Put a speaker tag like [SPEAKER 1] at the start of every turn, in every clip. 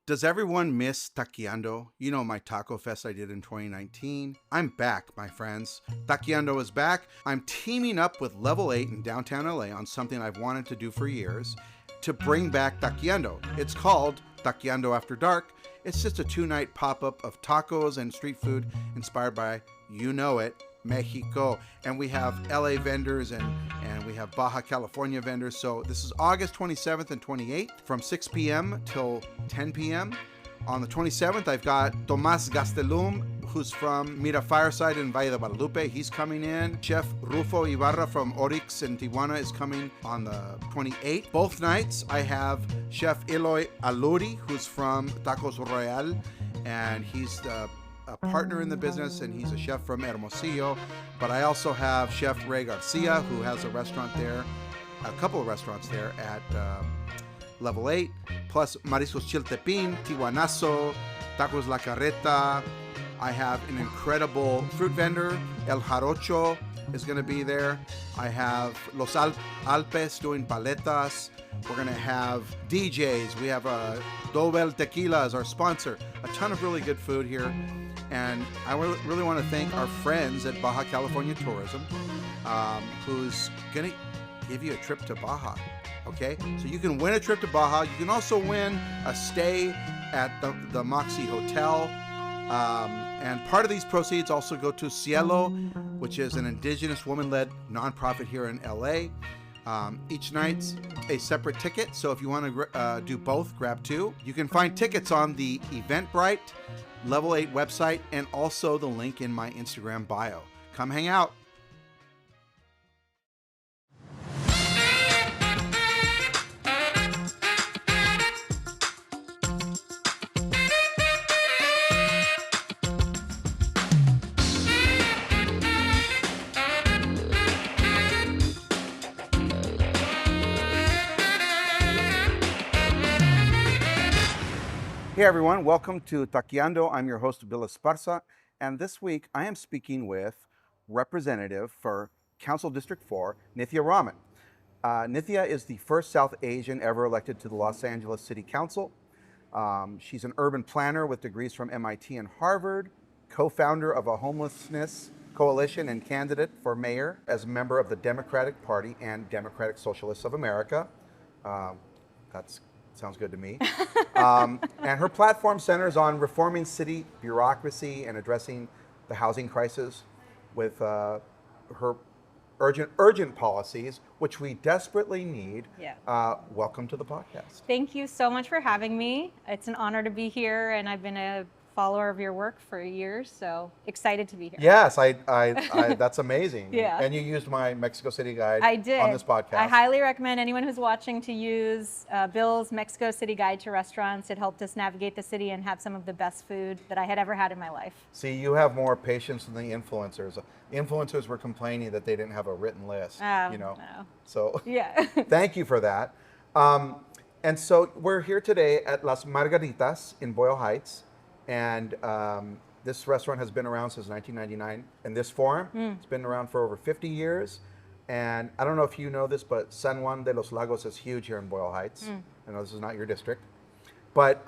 [SPEAKER 1] Does everyone miss Taqueando? You know, my taco fest I did in 2019. I'm back, my friends. Taqueando is back. I'm teaming up with Level 8 in downtown LA on something I've wanted to do for years to bring back Taqueando. It's called Taqueando After Dark. It's just a 2-night pop-up of tacos and street food inspired by, you know it, Mexico. And we have LA vendors and we have Baja California vendors. So this is August 27th and 28th from 6 p.m. till 10 p.m. On the 27th, I've got Tomas Gastelum, who's from Mira Fireside in Valle de Guadalupe. He's coming in. Chef Rufo Ibarra from Orix in Tijuana is coming on the 28th. Both nights, I have Chef Eloy Aluri, who's from Tacos Royal, and he's a partner in the business, and he's a chef from Hermosillo. But I also have Chef Ray Garcia, who has a restaurant there, a couple of restaurants there at Level 8, plus Mariscos Chiltepín, Tijuanazo, Tacos La Carreta. I have an incredible fruit vendor, El Jarocho is going to be there. I have Los Alpes doing paletas. We're going to have DJs. We have Dobel Tequila as our sponsor. A ton of really good food here. And I really want to thank our friends at Baja California Tourism, who's going to give you a trip to Baja. Okay? So you can win a trip to Baja. You can also win a stay at the Moxie Hotel. And part of these proceeds also go to Cielo, which is an indigenous woman-led nonprofit here in LA. Each night's a separate ticket, so if you want to do both, grab two. You can find tickets on the Eventbrite Level 8 website and also the link in my Instagram bio. Come hang out. Hey everyone, welcome to Taqueando. I'm your host, Bill Esparza, and this week I am speaking with Representative for Council District 4, Nithya Raman. Nithya is the first South Asian ever elected to the Los Angeles City Council. She's an urban planner with degrees from MIT and Harvard, co-founder of a homelessness coalition and candidate for mayor as a member of the Democratic Party and Democratic Socialists of America. That's sounds good to me. And her platform centers on reforming city bureaucracy and addressing the housing crisis with her urgent policies, which we desperately need.
[SPEAKER 2] Yeah.
[SPEAKER 1] Welcome to the podcast.
[SPEAKER 2] Thank you so much for having me. It's an honor to be here, and I've been a follower of your work for years, so excited to be here.
[SPEAKER 1] Yes, I that's amazing.
[SPEAKER 2] Yeah.
[SPEAKER 1] And you used my Mexico City guide
[SPEAKER 2] I did.
[SPEAKER 1] on this podcast.
[SPEAKER 2] I highly recommend anyone who's watching to use Bill's Mexico City Guide to Restaurants. It helped us navigate the city and have some of the best food that I had ever had in my life.
[SPEAKER 1] See, you have more patience than the influencers. Influencers were complaining that they didn't have a written list,
[SPEAKER 2] No.
[SPEAKER 1] So
[SPEAKER 2] Yeah.
[SPEAKER 1] thank you for that. And so we're here today at Las Margaritas in Boyle Heights. And this restaurant has been around since 1999 in this form. It's been around for over 50 years. And I don't know if you know this, but San Juan de los Lagos is huge here in Boyle Heights. I know this is not your district. But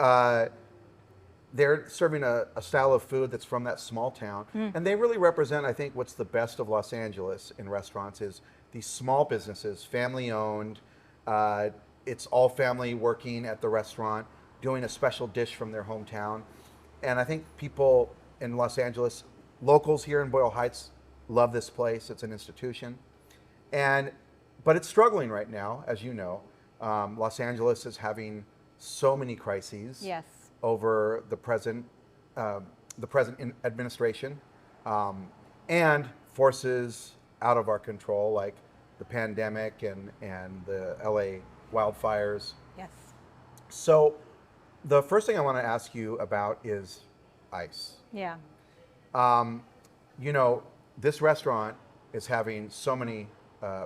[SPEAKER 1] they're serving a style of food that's from that small town. And they really represent, I think, what's the best of Los Angeles in restaurants is these small businesses, family owned. It's all family working at the restaurant, doing a special dish from their hometown. And I think people in Los Angeles, locals here in Boyle Heights, love this place. It's an institution. But it's struggling right now, as you know. Los Angeles is having so many crises
[SPEAKER 2] Yes.
[SPEAKER 1] over the present administration and forces out of our control, like the pandemic and the LA wildfires.
[SPEAKER 2] Yes.
[SPEAKER 1] So the first thing I want to ask you about is ice.
[SPEAKER 2] Yeah.
[SPEAKER 1] You know, this restaurant is having so many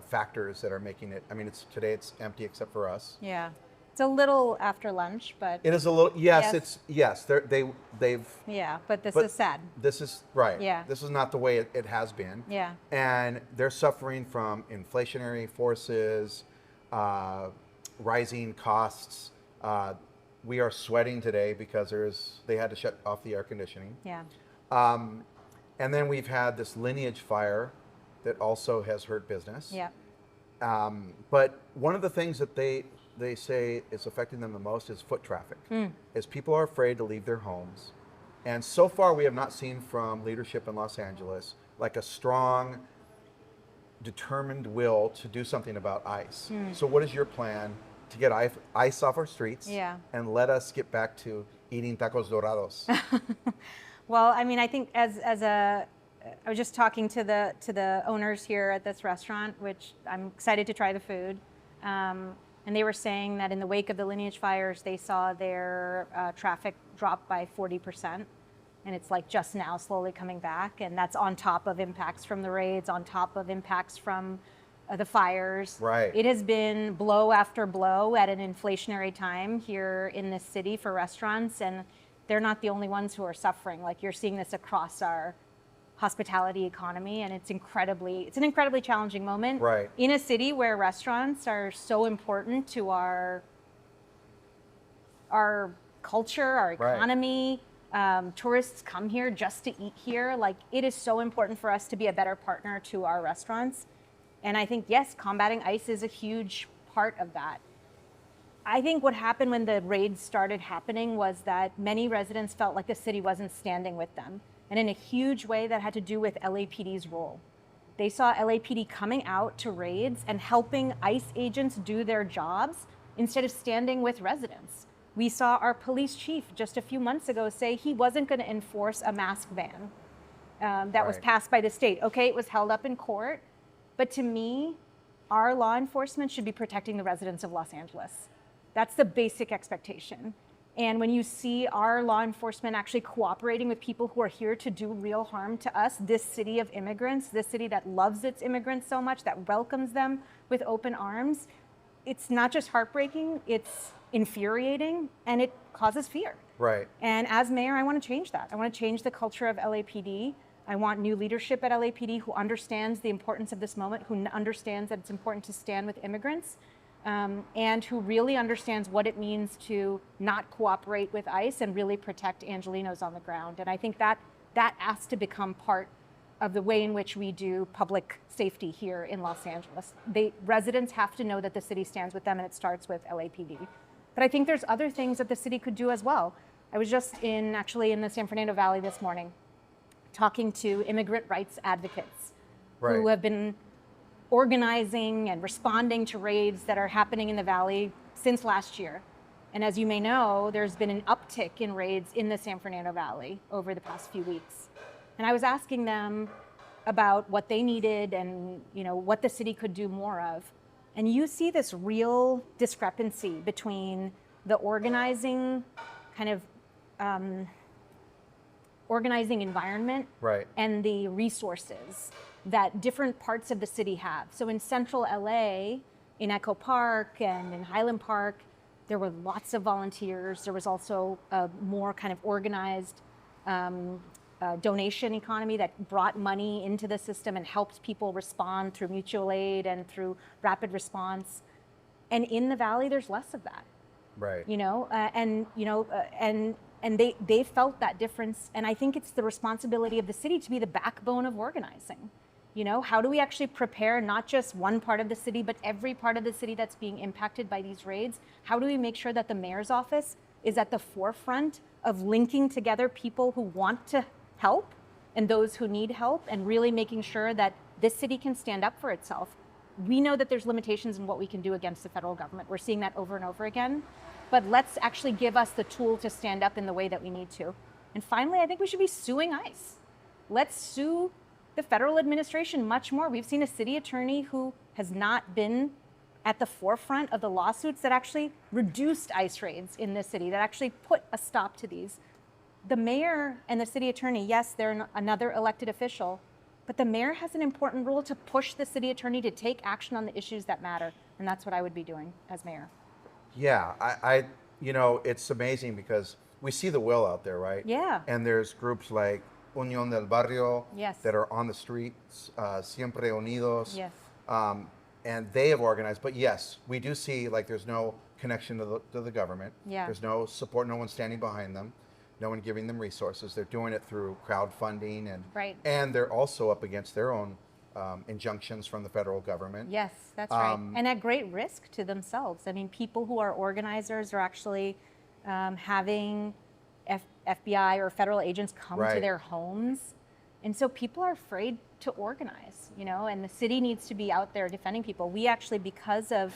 [SPEAKER 1] factors that are making it, I mean, today it's empty except for us.
[SPEAKER 2] Yeah. It's a little after lunch, but
[SPEAKER 1] It is a little, yes,
[SPEAKER 2] Yes.
[SPEAKER 1] they've,
[SPEAKER 2] yeah, but this
[SPEAKER 1] but
[SPEAKER 2] is sad.
[SPEAKER 1] this is, right.
[SPEAKER 2] Yeah.
[SPEAKER 1] This is not the way it has been.
[SPEAKER 2] Yeah.
[SPEAKER 1] And they're suffering from inflationary forces, rising costs, we are sweating today because they had to shut off the air conditioning.
[SPEAKER 2] Yeah.
[SPEAKER 1] And then we've had this lineage fire that also has hurt business.
[SPEAKER 2] Yeah.
[SPEAKER 1] But one of the things that they say is affecting them the most is foot traffic. Is people are afraid to leave their homes. And so far we have not seen from leadership in Los Angeles like a strong, determined will to do something about ICE. So what is your plan to get ICE off our streets and let us get back to eating tacos dorados?
[SPEAKER 2] Well, I mean, I think I was just talking to the owners here at this restaurant, which I'm excited to try the food. And they were saying that in the wake of the lineage fires, they saw their traffic drop by 40%. And it's like just now slowly coming back. And that's on top of impacts from the raids, on top of impacts from the fires.
[SPEAKER 1] Right.
[SPEAKER 2] It has been blow after blow at an inflationary time here in this city for restaurants. And they're not the only ones who are suffering. Like, you're seeing this across our hospitality economy, and it's an incredibly challenging moment in a city where restaurants are so important to our culture, our economy. Tourists come here just to eat here. Like, it is so important for us to be a better partner to our restaurants. And I think, yes, combating ICE is a huge part of that. I think what happened when the raids started happening was that many residents felt like the city wasn't standing with them. And in a huge way, that had to do with LAPD's role. They saw LAPD coming out to raids and helping ICE agents do their jobs instead of standing with residents. We saw our police chief just a few months ago say he wasn't going to enforce a mask ban that was passed by the state. Okay, it was held up in court. But to me, our law enforcement should be protecting the residents of Los Angeles. That's the basic expectation. And when you see our law enforcement actually cooperating with people who are here to do real harm to us, this city of immigrants, this city that loves its immigrants so much, that welcomes them with open arms, it's not just heartbreaking, it's infuriating, and it causes fear.
[SPEAKER 1] Right.
[SPEAKER 2] And as mayor, I want to change that. I want to change the culture of LAPD. I want new leadership at LAPD who understands the importance of this moment, who understands that it's important to stand with immigrants. And who really understands what it means to not cooperate with ICE and really protect Angelinos on the ground. And I think that has to become part of the way in which we do public safety here in Los Angeles. Residents have to know that the city stands with them, and it starts with LAPD. But I think there's other things that the city could do as well. I was just in the San Fernando Valley this morning talking to immigrant rights advocates who have been organizing and responding to raids that are happening in the valley since last year. And as you may know, there's been an uptick in raids in the San Fernando Valley over the past few weeks. And I was asking them about what they needed and what the city could do more of. And you see this real discrepancy between the organizing environment and the resources that different parts of the city have. So in central LA, in Echo Park and in Highland Park, there were lots of volunteers. There was also a more kind of organized donation economy that brought money into the system and helped people respond through mutual aid and through rapid response. And in the valley, there's less of that.
[SPEAKER 1] Right.
[SPEAKER 2] And they felt that difference. And I think it's the responsibility of the city to be the backbone of organizing. How do we actually prepare not just one part of the city, but every part of the city that's being impacted by these raids? How do we make sure that the mayor's office is at the forefront of linking together people who want to help and those who need help, and really making sure that this city can stand up for itself? We know that there's limitations in what we can do against the federal government. We're seeing that over and over again. But let's actually give us the tool to stand up in the way that we need to. And finally, I think we should be suing ICE. Let's sue the federal administration much more. We've seen a city attorney who has not been at the forefront of the lawsuits that actually reduced ICE raids in this city, that actually put a stop to these. The mayor and the city attorney, yes, they're another elected official, but the mayor has an important role to push the city attorney to take action on the issues that matter. And that's what I would be doing as mayor.
[SPEAKER 1] Yeah, it's amazing because we see the will out there, right?
[SPEAKER 2] Yeah.
[SPEAKER 1] And there's groups like Unión del Barrio that are on the streets, Siempre Unidos.
[SPEAKER 2] Yes.
[SPEAKER 1] And they have organized. But yes, we do see like there's no connection to the government.
[SPEAKER 2] Yeah.
[SPEAKER 1] There's no support, no one standing behind them, no one giving them resources. They're doing it through crowdfunding,
[SPEAKER 2] Right.
[SPEAKER 1] and they're also up against their own injunctions from the federal government.
[SPEAKER 2] Yes, that's right. And at great risk to themselves. I mean, people who are organizers are actually having FBI or federal agents come to their homes. And so people are afraid to organize, you know, and the city needs to be out there defending people. We actually, because of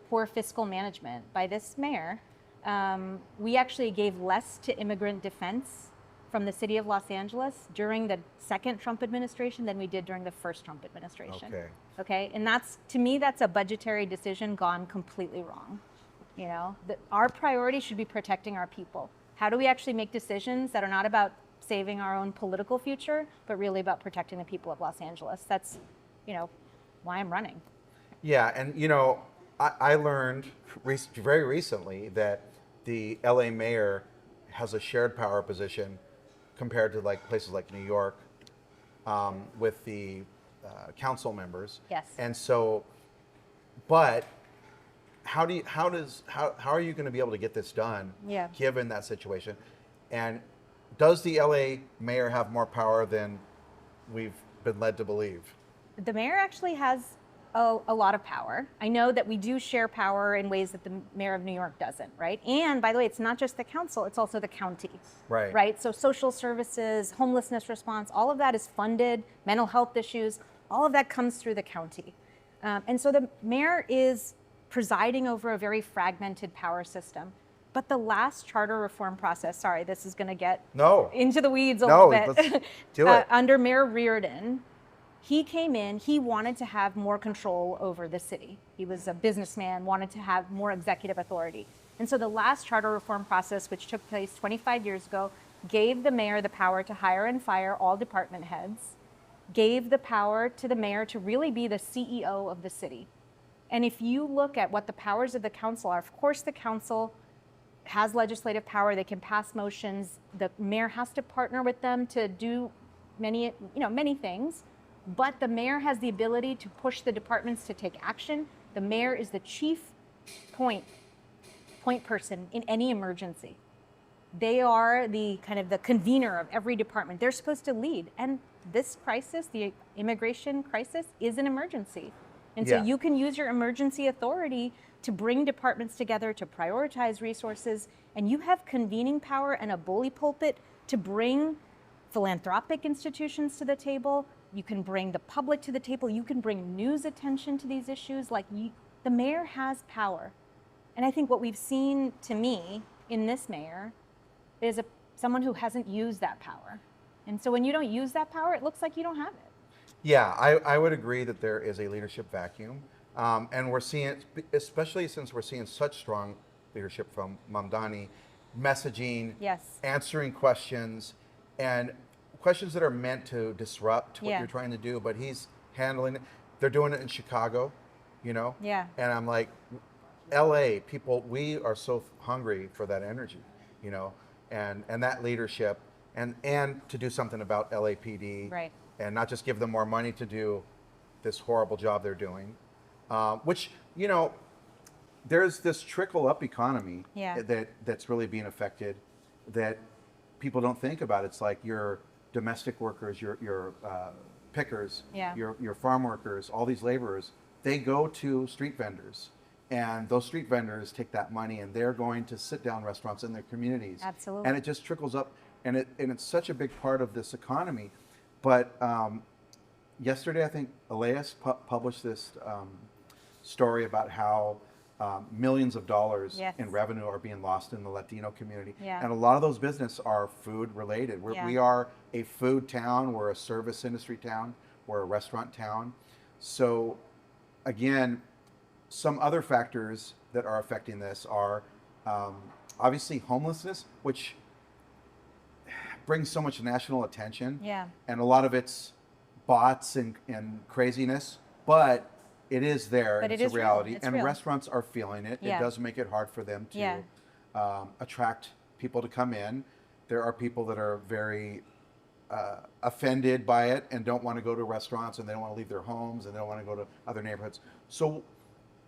[SPEAKER 2] poor fiscal management by this mayor, we actually gave less to immigrant defense from the city of Los Angeles during the second Trump administration than we did during the first Trump administration. Okay. And that's, to me, that's a budgetary decision gone completely wrong. You know, our priority should be protecting our people. How do we actually make decisions that are not about saving our own political future, but really about protecting the people of Los Angeles? That's, you know, why I'm running.
[SPEAKER 1] Yeah, and you know, I learned very recently that the LA mayor has a shared power position compared to like places like New York with the council members.
[SPEAKER 2] Yes.
[SPEAKER 1] And so, but how are you going to be able to get this done given that situation? And does the LA mayor have more power than we've been led to believe?
[SPEAKER 2] The mayor actually has a lot of power. I know that we do share power in ways that the mayor of New York doesn't, right? And by the way, it's not just the council, it's also the county. Right? So social services, homelessness response, all of that is funded, mental health issues, all of that comes through the county. And so the mayor is presiding over a very fragmented power system. But the last charter reform process, sorry, this is going to get into the weeds a little bit.
[SPEAKER 1] Let's do it.
[SPEAKER 2] Under Mayor Reardon, he came in, he wanted to have more control over the city. He was a businessman, wanted to have more executive authority. And so the last charter reform process, which took place 25 years ago, gave the mayor the power to hire and fire all department heads, gave the power to the mayor to really be the CEO of the city. And if you look at what the powers of the council are, of course the council has legislative power, they can pass motions, the mayor has to partner with them to do many things, but the mayor has the ability to push the departments to take action. The mayor is the chief point person in any emergency. They are the kind of the convener of every department. They're supposed to lead. And this crisis, the immigration crisis, is an emergency. And so you can use your emergency authority to bring departments together, to prioritize resources, and you have convening power and a bully pulpit to bring philanthropic institutions to the table. You can bring the public to the table. You can bring news attention to these issues. The mayor has power. And I think what we've seen, to me, in this mayor is someone who hasn't used that power. And so when you don't use that power, it looks like you don't have it.
[SPEAKER 1] Yeah, I would agree that there is a leadership vacuum. And we're seeing, especially since we're seeing such strong leadership from Mamdani, messaging, answering questions, and questions that are meant to disrupt what you're trying to do, but he's handling it. They're doing it in Chicago, you know?
[SPEAKER 2] Yeah.
[SPEAKER 1] And I'm like, LA, people, we are so hungry for that energy, you know, and that leadership, and to do something about LAPD.
[SPEAKER 2] Right.
[SPEAKER 1] And not just give them more money to do this horrible job they're doing, which, you know, there's this trickle-up economy that's really being affected that people don't think about. It's like your domestic workers, your pickers, your farm workers, all these laborers, they go to street vendors. And those street vendors take that money and they're going to sit-down restaurants in their communities.
[SPEAKER 2] Absolutely.
[SPEAKER 1] And it just trickles up, and it's such a big part of this economy. But yesterday, I think Elias published this story about how millions of dollars in revenue are being lost in the Latino community. And a lot of those businesses are food related. We are a food town, we're a service industry town, we're a restaurant town. So again, some other factors that are affecting this are obviously homelessness, which brings so much national attention. And a lot of it's bots and craziness, but it is there. It's a reality.
[SPEAKER 2] It's
[SPEAKER 1] and
[SPEAKER 2] real.
[SPEAKER 1] Restaurants are feeling it. It does make it hard for them to attract people to come in. There are people that are very offended by it and don't want to go to restaurants, and they don't want to leave their homes, and they don't want to go to other neighborhoods. So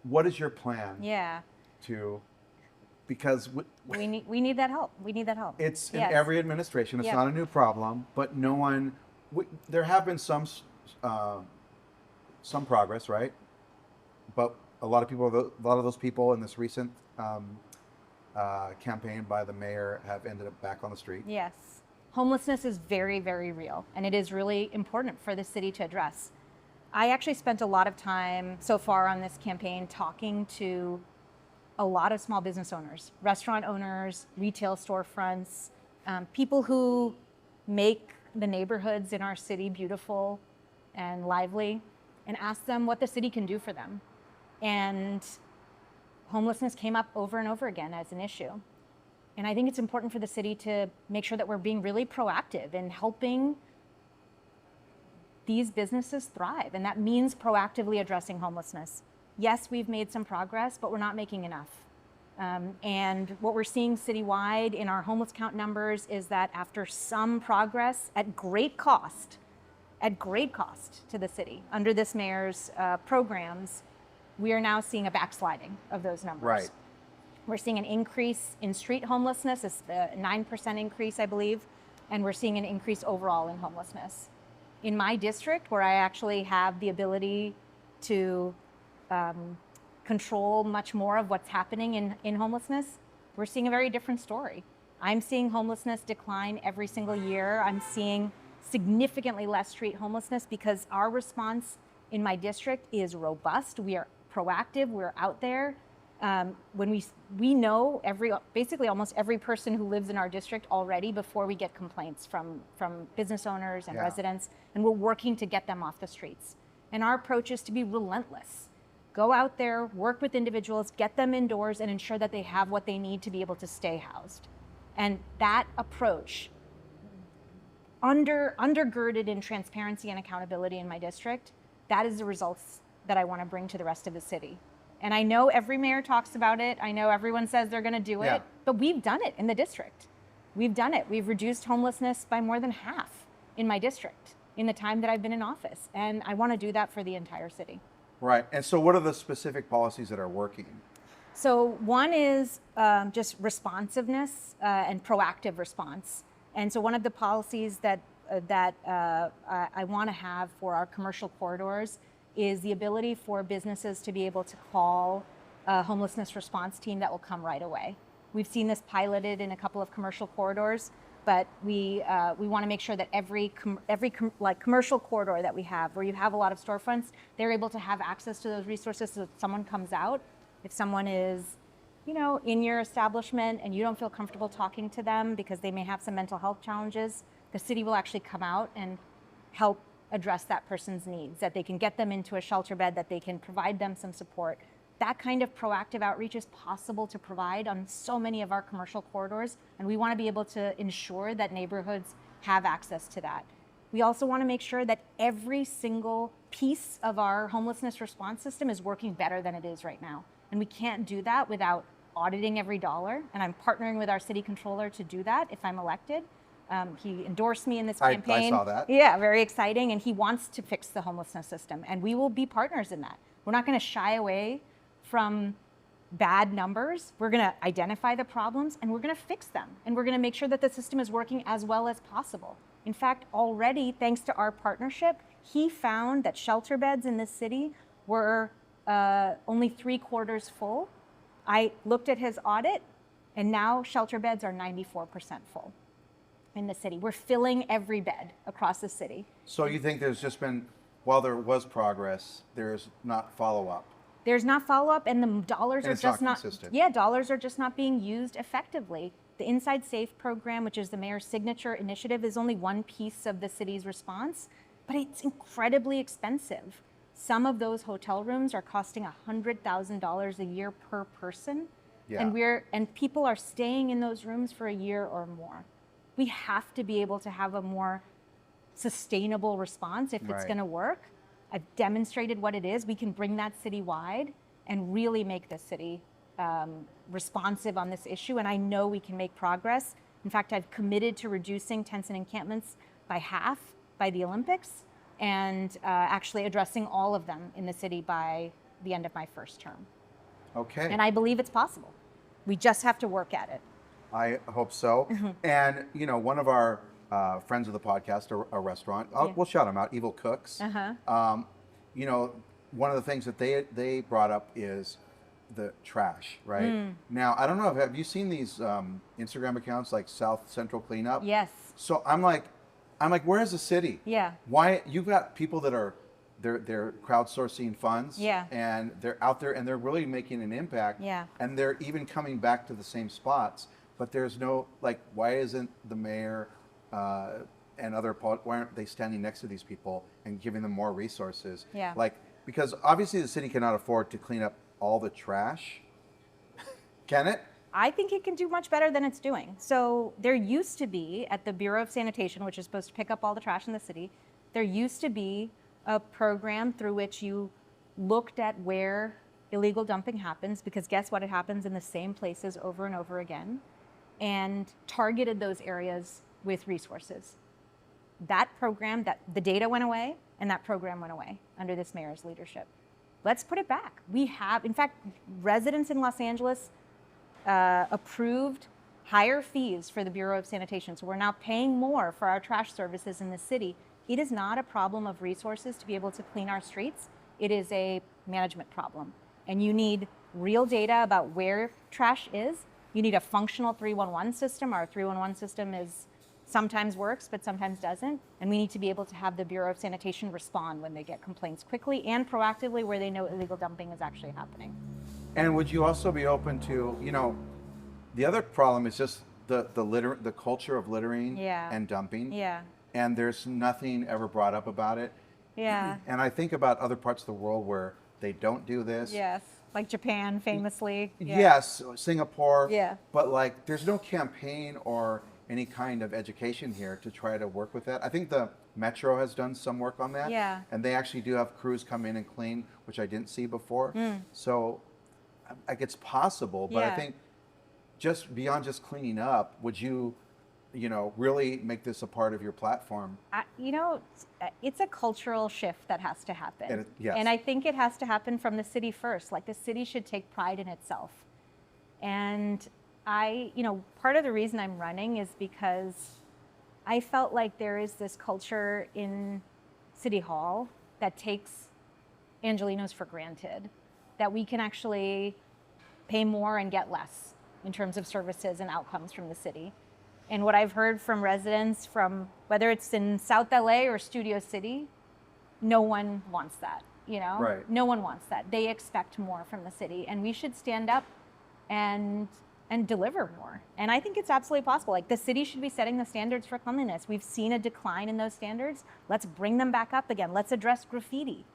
[SPEAKER 1] what is your plan to because
[SPEAKER 2] we need that help. We need that help.
[SPEAKER 1] It's in every administration. It's not a new problem, but no one. There have been some progress, right? But a lot of those people in this recent campaign by the mayor have ended up back on the street.
[SPEAKER 2] Yes. Homelessness is very, very real, and it is really important for the city to address. I actually spent a lot of time so far on this campaign talking to a lot of small business owners, restaurant owners, retail storefronts, people who make the neighborhoods in our city beautiful and lively, and asked them what the city can do for them. And homelessness came up over and over again as an issue. And I think it's important for the city to make sure that we're being really proactive in helping these businesses thrive. And that means proactively addressing homelessness. Yes, we've made some progress, but we're not making enough. And what we're seeing citywide in our homeless count numbers is that after some progress at great cost to the city under this mayor's programs, we are now seeing a backsliding of those numbers.
[SPEAKER 1] Right.
[SPEAKER 2] We're seeing an increase in street homelessness, a 9% increase, I believe, and we're seeing an increase overall in homelessness. In my district, where I actually have the ability to control much more of what's happening in homelessness, we're seeing a very different story. I'm seeing homelessness decline every single year. I'm seeing significantly less street homelessness because our response in my district is robust. We are proactive. We're out there. When we know basically almost every person who lives in our district already before we get complaints from business owners and residents, and we're working to get them off the streets. And our approach is to be relentless. Go out there, work with individuals, get them indoors, and ensure that they have what they need to be able to stay housed. And that approach, undergirded in transparency and accountability in my district, that is the results that I want to bring to the rest of the city. And I know every mayor talks about it. I know everyone says they're going to do it, but we've done it in the district. We've done it. We've reduced homelessness by more than half in my district in the time that I've been in office. And I want to do that for the entire city.
[SPEAKER 1] Right. And so what are the specific policies that are working?
[SPEAKER 2] So one is just responsiveness and proactive response. And so one of the policies that I want to have for our commercial corridors is the ability for businesses to be able to call a homelessness response team that will come right away. We've seen this piloted in a couple of commercial corridors, but we want to make sure that every commercial corridor that we have, where you have a lot of storefronts, they're able to have access to those resources so if someone comes out, if someone is, in your establishment and you don't feel comfortable talking to them because they may have some mental health challenges, the city will actually come out and help address that person's needs, that they can get them into a shelter bed, that they can provide them some support. That kind of proactive outreach is possible to provide on so many of our commercial corridors, and we want to be able to ensure that neighborhoods have access to that. We also want to make sure that every single piece of our homelessness response system is working better than it is right now. And we can't do that without auditing every dollar, and I'm partnering with our city controller to do that if I'm elected. He endorsed me in this campaign.
[SPEAKER 1] I saw that.
[SPEAKER 2] Yeah, very exciting. And he wants to fix the homelessness system. And we will be partners in that. We're not going to shy away from bad numbers. We're going to identify the problems and we're going to fix them. And we're going to make sure that the system is working as well as possible. In fact, already, thanks to our partnership, he found that shelter beds in this city were only 3/4 full. I looked at his audit, and now shelter beds are 94% full in the city. We're filling every bed across the city.
[SPEAKER 1] So you think there's just been, while there was progress, there's not follow-up?
[SPEAKER 2] There's not follow-up, and the dollars
[SPEAKER 1] and
[SPEAKER 2] are just not
[SPEAKER 1] consistent.
[SPEAKER 2] Yeah, dollars are just not being used effectively. The Inside Safe program, which is the mayor's signature initiative, is only one piece of the city's response, but it's incredibly expensive. Some of those hotel rooms are costing $100,000 a year per person, and people are staying in those rooms for a year or more. We have to be able to have a more sustainable response if it's going to work. I've demonstrated what it is. We can bring that citywide and really make the city responsive on this issue, and I know we can make progress. In fact, I've committed to reducing tents and encampments by half by the Olympics, and actually addressing all of them in the city by the end of my first term.
[SPEAKER 1] Okay.
[SPEAKER 2] And I believe it's possible. We just have to work at it.
[SPEAKER 1] I hope so. And, you know, one of our friends of the podcast, a restaurant, we'll shout them out, Evil Cooks. You know, one of the things that they brought up is the trash, right? Now, I don't know, have you seen these Instagram accounts like South Central Cleanup?
[SPEAKER 2] Yes.
[SPEAKER 1] So I'm like, where's the city?
[SPEAKER 2] Yeah.
[SPEAKER 1] Why you've got people that are they're crowdsourcing funds,
[SPEAKER 2] yeah,
[SPEAKER 1] and they're out there and they're really making an impact,
[SPEAKER 2] yeah,
[SPEAKER 1] and they're even coming back to the same spots. But there's no, like, why isn't the mayor and other why aren't they standing next to these people and giving them more resources?
[SPEAKER 2] Yeah.
[SPEAKER 1] Like, because obviously the city cannot afford to clean up all the trash. Can it?
[SPEAKER 2] I think it can do much better than it's doing. So there used to be, at the Bureau of Sanitation, which is supposed to pick up all the trash in the city, there used to be a program through which you looked at where illegal dumping happens, because guess what? It happens in the same places over and over again, and targeted those areas with resources. That program, the data went away, and that program went away under this mayor's leadership. Let's put it back. We have, in fact, residents in Los Angeles approved higher fees for the Bureau of Sanitation. So we're now paying more for our trash services in the city. It is not a problem of resources to be able to clean our streets. It is a management problem. And you need real data about where trash is. You need a functional 311 system. Our 311 system sometimes works, but sometimes doesn't. And we need to be able to have the Bureau of Sanitation respond when they get complaints quickly and proactively where they know illegal dumping is actually happening.
[SPEAKER 1] And would you also be open to, you know, the other problem is just the culture of littering and dumping.
[SPEAKER 2] Yeah.
[SPEAKER 1] And there's nothing ever brought up about it.
[SPEAKER 2] Yeah.
[SPEAKER 1] And I think about other parts of the world where they don't do this.
[SPEAKER 2] Yes. Like Japan, famously. Yeah.
[SPEAKER 1] Yes, Singapore.
[SPEAKER 2] Yeah.
[SPEAKER 1] But like, there's no campaign or any kind of education here to try to work with that. I think the Metro has done some work on that.
[SPEAKER 2] Yeah.
[SPEAKER 1] And they actually do have crews come in and clean, which I didn't see before. So like, it's possible, but I think just beyond just cleaning up, would you know, really make this a part of your platform?
[SPEAKER 2] You know, it's a cultural shift that has to happen.
[SPEAKER 1] Yes.
[SPEAKER 2] And I think it has to happen from the city first. Like, the city should take pride in itself. And you know, part of the reason I'm running is because I felt like there is this culture in City Hall that takes Angelenos for granted, that we can actually pay more and get less in terms of services and outcomes from the city. And what I've heard from residents, from whether it's in South LA or Studio City, no one wants that, you know?
[SPEAKER 1] Right.
[SPEAKER 2] No one wants that. They expect more from the city, and we should stand up and deliver more. And I think it's absolutely possible. Like, the city should be setting the standards for cleanliness. We've seen a decline in those standards. Let's bring them back up again. Let's address graffiti.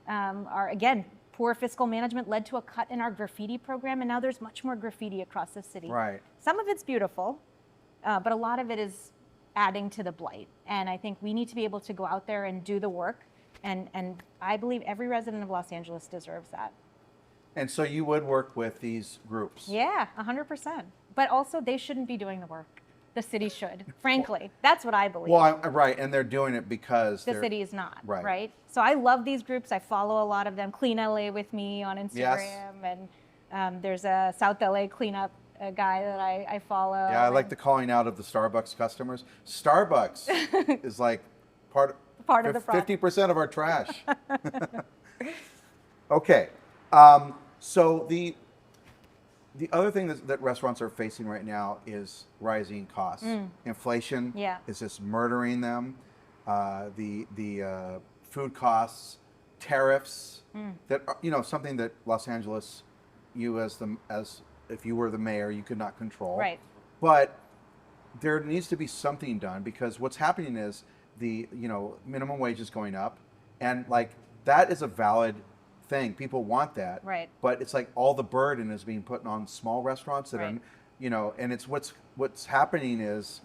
[SPEAKER 2] Again, poor fiscal management led to a cut in our graffiti program, and now there's much more graffiti across the city.
[SPEAKER 1] Right.
[SPEAKER 2] Some of it's beautiful, but a lot of it is adding to the blight. And I think we need to be able to go out there and do the work. And I believe every resident of Los Angeles deserves that.
[SPEAKER 1] And so you would work with these groups?
[SPEAKER 2] Yeah, 100%. But also, they shouldn't be doing the work. The city should, frankly. That's what I believe.
[SPEAKER 1] Well, right, and they're doing it because
[SPEAKER 2] the city is not,
[SPEAKER 1] right.
[SPEAKER 2] right? So I love these groups. I follow a lot of them. Clean LA with me on Instagram.
[SPEAKER 1] Yes.
[SPEAKER 2] And there's a South LA cleanup guy that I follow.
[SPEAKER 1] Yeah, I like the calling out of the Starbucks customers. Starbucks is like part of the problem. 50% of our trash. Okay. So the other thing that restaurants are facing right now is rising costs. Inflation is just murdering them. The food costs, tariffs, that are, you know, something that Los Angeles, you as if you were the mayor, you could not control.
[SPEAKER 2] Right.
[SPEAKER 1] But there needs to be something done, because what's happening is the minimum wage is going up, and like, that is a valid thing. People want that.
[SPEAKER 2] Right.
[SPEAKER 1] But it's like all the burden is being put on small restaurants that
[SPEAKER 2] right.
[SPEAKER 1] are, and it's what's happening is,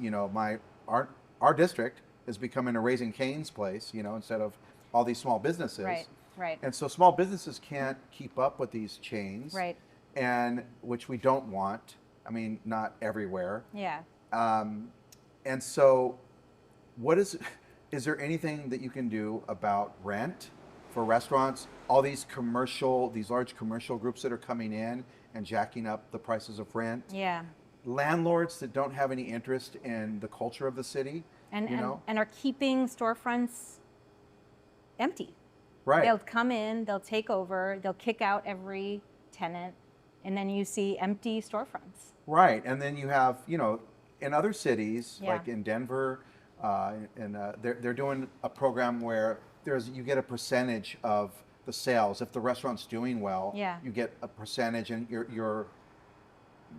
[SPEAKER 1] our district is becoming a Raising Cane's place, instead of all these small businesses.
[SPEAKER 2] Right. Right.
[SPEAKER 1] And so small businesses can't keep up with these chains.
[SPEAKER 2] Right.
[SPEAKER 1] And which we don't want. I mean, not everywhere.
[SPEAKER 2] Yeah.
[SPEAKER 1] And so is there anything that you can do about rent for restaurants? All these large commercial groups that are coming in and jacking up the prices of rent.
[SPEAKER 2] Yeah.
[SPEAKER 1] Landlords that don't have any interest in the culture of the city,
[SPEAKER 2] And,
[SPEAKER 1] you know?
[SPEAKER 2] and are keeping storefronts empty.
[SPEAKER 1] Right.
[SPEAKER 2] They'll come in, they'll take over, they'll kick out every tenant, and then you see empty storefronts.
[SPEAKER 1] Right, and then you have, you know, in other cities,
[SPEAKER 2] Yeah.
[SPEAKER 1] like in Denver, they're doing a program where you get a percentage of the sales. If the restaurant's doing well,
[SPEAKER 2] Yeah.
[SPEAKER 1] you get a percentage, and your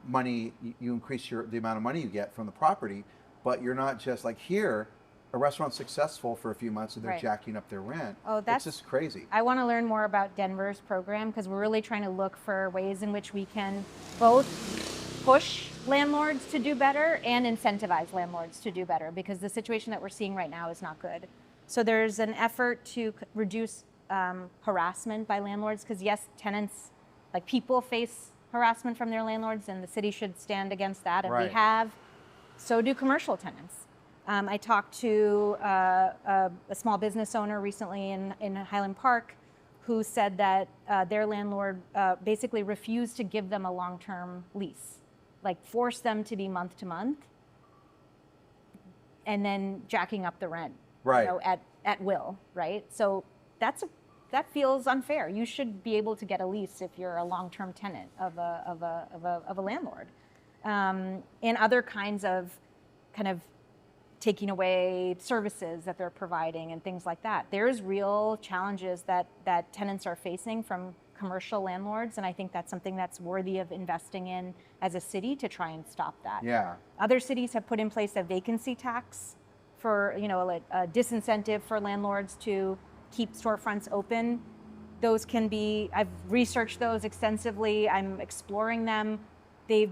[SPEAKER 1] money, you increase the amount of money you get from the property. But you're not just like here. A restaurant's successful for a few months and they're
[SPEAKER 2] Right.
[SPEAKER 1] jacking up their rent.
[SPEAKER 2] Oh,
[SPEAKER 1] it's just crazy.
[SPEAKER 2] I want to learn more about Denver's program because we're really trying to look for ways in which we can both push landlords to do better and incentivize landlords to do better, because the situation that we're seeing right now is not good. So there's an effort to reduce harassment by landlords, because yes, tenants, like people, face harassment from their landlords, and the city should stand against that, and
[SPEAKER 1] Right.
[SPEAKER 2] we have. So do commercial tenants. I talked to a small business owner recently in Highland Park who said that their landlord basically refused to give them a long-term lease, like force them to be month to month, and then jacking up the rent,
[SPEAKER 1] Right.
[SPEAKER 2] you know, at will, right? So that feels unfair. You should be able to get a lease if you're a long-term tenant of a landlord, and other kinds of kind of taking away services that they're providing and things like that. There's real challenges that tenants are facing from commercial landlords, and I think that's something that's worthy of investing in as a city to try and stop that.
[SPEAKER 1] Yeah.
[SPEAKER 2] Other cities have put in place a vacancy tax for, you know, a disincentive for landlords to keep storefronts open. Those can be, I've researched those extensively. I'm exploring them. They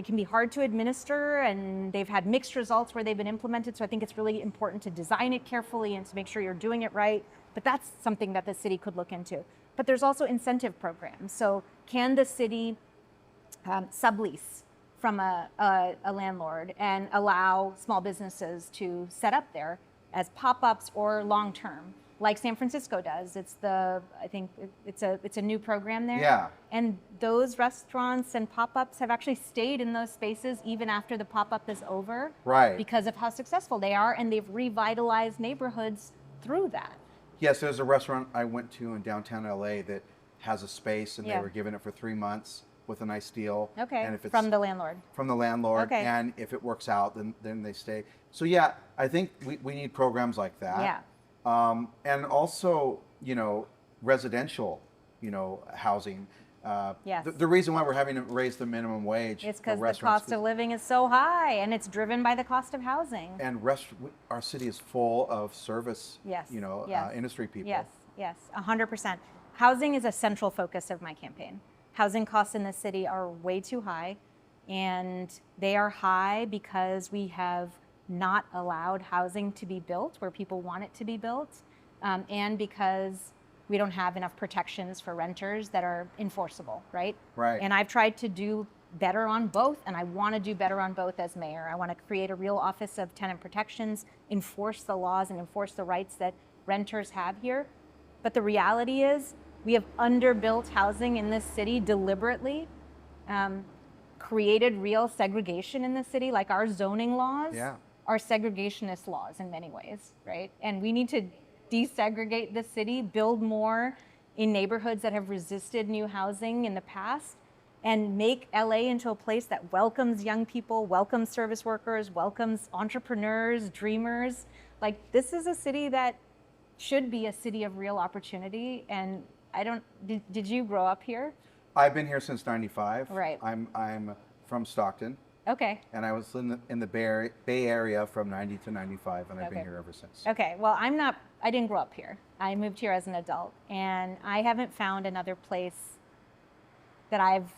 [SPEAKER 2] can be hard to administer, and they've had mixed results where they've been implemented. So I think it's really important to design it carefully and to make sure you're doing it right. But that's something that the city could look into. But there's also incentive programs. So can the city sublease from a landlord and allow small businesses to set up there as pop-ups or long-term, like San Francisco does? I think it's a new program there.
[SPEAKER 1] Yeah.
[SPEAKER 2] And those restaurants and pop-ups have actually stayed in those spaces even after the pop-up is over.
[SPEAKER 1] Right.
[SPEAKER 2] Because of how successful they are, and they've revitalized neighborhoods through that.
[SPEAKER 1] Yes, there's a restaurant I went to in downtown LA that has a space, and
[SPEAKER 2] Yeah.
[SPEAKER 1] they were giving it for 3 months with a nice deal.
[SPEAKER 2] Okay.
[SPEAKER 1] And if it's
[SPEAKER 2] From the landlord.
[SPEAKER 1] From the landlord.
[SPEAKER 2] Okay.
[SPEAKER 1] And if it works out, then they stay. So yeah, I think we need programs like that.
[SPEAKER 2] Yeah.
[SPEAKER 1] And also, you know, residential, you know, housing.
[SPEAKER 2] Yes.
[SPEAKER 1] The reason why we're having to raise the minimum wage
[SPEAKER 2] It's
[SPEAKER 1] for
[SPEAKER 2] because the
[SPEAKER 1] restaurants
[SPEAKER 2] cost of living is so high, and it's driven by the cost of housing.
[SPEAKER 1] and our city is full of service,
[SPEAKER 2] Yes.
[SPEAKER 1] you know,
[SPEAKER 2] Yes.
[SPEAKER 1] industry people.
[SPEAKER 2] Yes, 100%. Housing is a central focus of my campaign. Housing costs in the city are way too high, and they are high because we have not allowed housing to be built where people want it to be built, and because we don't have enough protections for renters that are enforceable, right?
[SPEAKER 1] Right.
[SPEAKER 2] And I've tried to do better on both, and I want to do better on both as mayor. I want to create a real office of tenant protections, enforce the laws and enforce the rights that renters have here. But the reality is we have underbuilt housing in this city deliberately, created real segregation in the city, like our zoning laws
[SPEAKER 1] Yeah.
[SPEAKER 2] are segregationist laws in many ways, right? And we need to desegregate the city, build more in neighborhoods that have resisted new housing in the past, and make LA into a place that welcomes young people, welcomes service workers, welcomes entrepreneurs, dreamers. Like, this is a city that should be a city of real opportunity. And did you grow up here?
[SPEAKER 1] I've been here since '95.
[SPEAKER 2] Right.
[SPEAKER 1] I'm from Stockton,
[SPEAKER 2] Okay.
[SPEAKER 1] and I was in the Bay Area from '90 to '95, and I've been
[SPEAKER 2] Okay.
[SPEAKER 1] here ever since.
[SPEAKER 2] Okay, well, I didn't grow up here. I moved here as an adult, and I haven't found another place that I've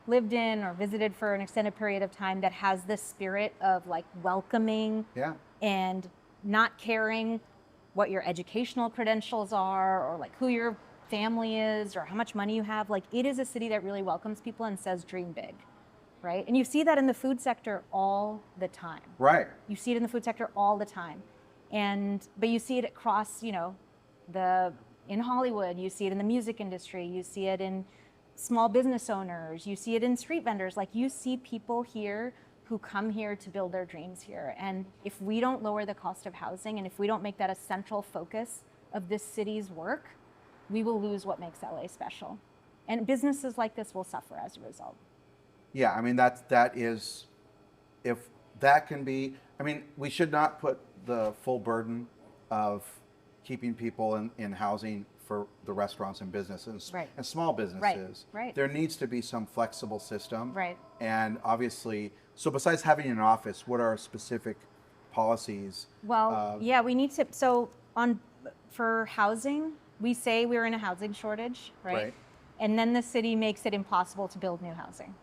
[SPEAKER 2] lived in or visited for an extended period of time that has this spirit of like welcoming
[SPEAKER 1] Yeah.
[SPEAKER 2] and not caring what your educational credentials are or like who your family is or how much money you have. Like, it is a city that really welcomes people and says dream big, right? And you see that in the food sector all the time.
[SPEAKER 1] Right.
[SPEAKER 2] You see it in the food sector all the time. But you see it across, you know, in Hollywood, you see it in the music industry, you see it in small business owners, you see it in street vendors. Like, you see people here who come here to build their dreams here. And if we don't lower the cost of housing, and if we don't make that a central focus of this city's work, we will lose what makes LA special. And businesses like this will suffer as a result.
[SPEAKER 1] Yeah, I mean, that is, if that can be, I mean, we should not put the full burden of keeping people in housing for the restaurants and businesses
[SPEAKER 2] Right.
[SPEAKER 1] and small businesses.
[SPEAKER 2] Right.
[SPEAKER 1] There needs to be some flexible system.
[SPEAKER 2] Right.
[SPEAKER 1] And obviously, so besides having an office, what are specific policies?
[SPEAKER 2] Well, yeah, we need to, for housing, we say we're in a housing shortage, right? And then the city makes it impossible to build new housing.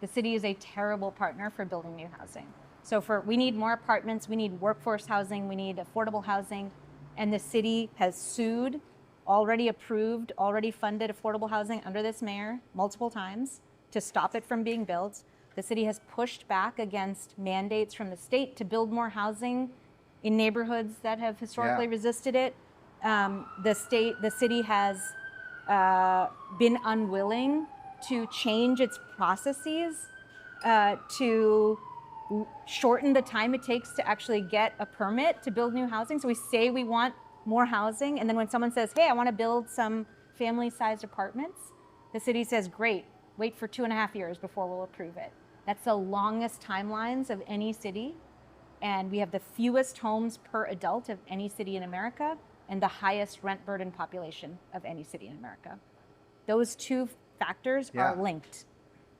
[SPEAKER 2] The city is a terrible partner for building new housing. So we need more apartments, we need workforce housing, we need affordable housing, and the city has sued, already approved, already funded affordable housing under this mayor multiple times to stop it from being built. The city has pushed back against mandates from the state to build more housing in neighborhoods that have historically resisted it. The city has been unwilling to change its processes to shorten the time it takes to actually get a permit to build new housing. So we say we want more housing, and then when someone says, hey, I want to build some family-sized apartments, the city says, great, wait for 2.5 years before we'll approve it. That's the longest timelines of any city, and we have the fewest homes per adult of any city in America, and the highest rent burden population of any city in America. Those two factors are linked.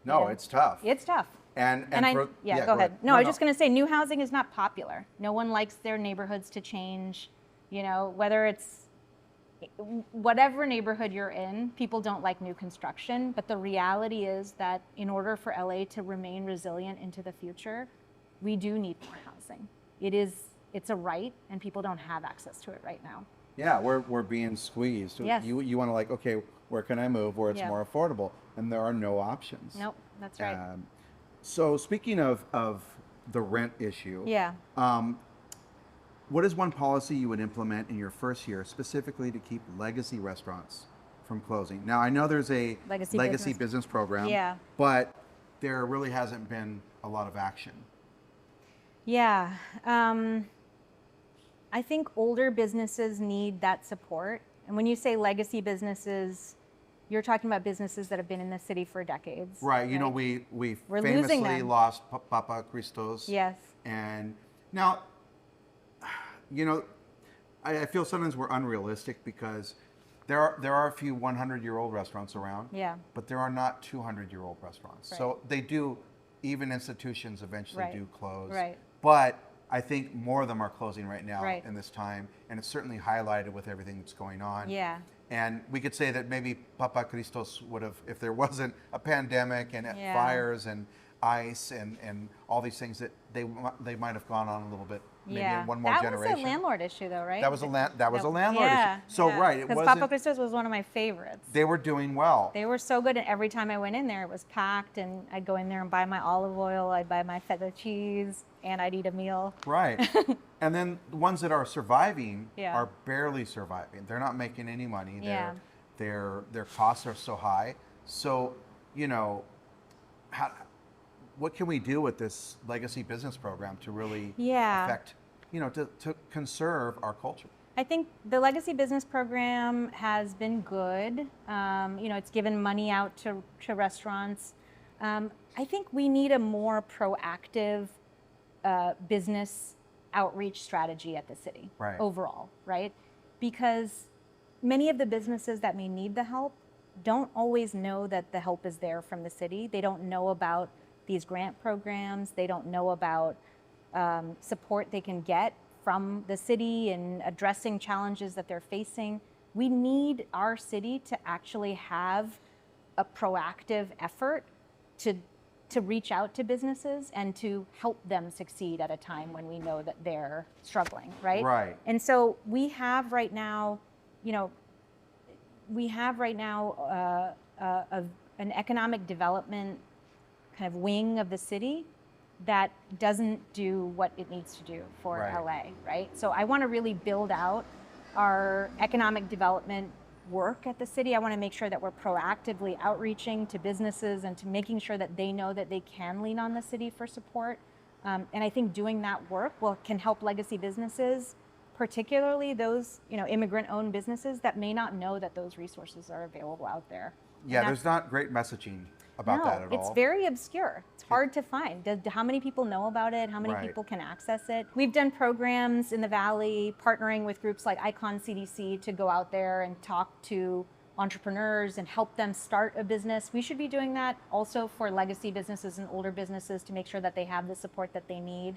[SPEAKER 1] No, it's tough.
[SPEAKER 2] It's tough.
[SPEAKER 1] Go
[SPEAKER 2] ahead. No, I was just going to say, new housing is not popular. No one likes their neighborhoods to change. You know, whether it's whatever neighborhood you're in, people don't like new construction. But the reality is that in order for LA to remain resilient into the future, we do need more housing. It's a right, and people don't have access to it right now.
[SPEAKER 1] Yeah, we're being squeezed.
[SPEAKER 2] Yes.
[SPEAKER 1] You want to, like, okay, where can I move where it's more affordable? And there are no options.
[SPEAKER 2] Nope, that's right.
[SPEAKER 1] So speaking of the rent issue, what is one policy you would implement in your first year specifically to keep legacy restaurants from closing? Now, I know there's a legacy business program, but there really hasn't been a lot of action.
[SPEAKER 2] Yeah. I think older businesses need that support. And when you say legacy businesses, you're talking about businesses that have been in the city for decades.
[SPEAKER 1] Right. You know, we famously lost Papa Christos.
[SPEAKER 2] Yes.
[SPEAKER 1] And now, you know, I feel sometimes we're unrealistic because there are a few 100-year-old restaurants around.
[SPEAKER 2] Yeah.
[SPEAKER 1] But there are not 200-year-old restaurants. Right. So they do, even institutions eventually do close.
[SPEAKER 2] Right.
[SPEAKER 1] But I think more of them are closing right now in this time, and it's certainly highlighted with everything that's going on.
[SPEAKER 2] Yeah.
[SPEAKER 1] And we could say that maybe Papa Christos would have, if there wasn't a pandemic and fires and ice and all these things, that they might have gone on a little bit, maybe in one more generation.
[SPEAKER 2] That was a landlord issue, though, right?
[SPEAKER 1] That was a landlord issue. So right,
[SPEAKER 2] because Papa Christos was one of my favorites.
[SPEAKER 1] They were doing well.
[SPEAKER 2] They were so good, and every time I went in there, it was packed, and I'd go in there and buy my olive oil, I'd buy my feta cheese, and I'd eat a meal.
[SPEAKER 1] Right. And then the ones that are surviving are barely surviving. They're not making any money. Their costs are so high. So, you know, what can we do with this legacy business program to really affect, you know, to conserve our culture?
[SPEAKER 2] I think the legacy business program has been good. You know, it's given money out to restaurants. I think we need a more proactive business outreach strategy at the city overall, right? Because many of the businesses that may need the help don't always know that the help is there from the city. They don't know about these grant programs. They don't know about support they can get from the city in addressing challenges that they're facing. We need our city to actually have a proactive effort to reach out to businesses and to help them succeed at a time when we know that they're struggling, right?
[SPEAKER 1] Right.
[SPEAKER 2] And so we have right now, an economic development kind of wing of the city that doesn't do what it needs to do for LA, right? So I want to really build out our economic development work at the city. I want to make sure that we're proactively outreaching to businesses and to making sure that they know that they can lean on the city for support. And I think doing that work can help legacy businesses, particularly those immigrant-owned businesses that may not know that those resources are available out there.
[SPEAKER 1] Yeah, there's not great messaging about that at all.
[SPEAKER 2] It's very obscure. It's hard to find. How many people know about it? How many people can access it? We've done programs in the Valley, partnering with groups like Icon CDC to go out there and talk to entrepreneurs and help them start a business. We should be doing that also for legacy businesses and older businesses to make sure that they have the support that they need.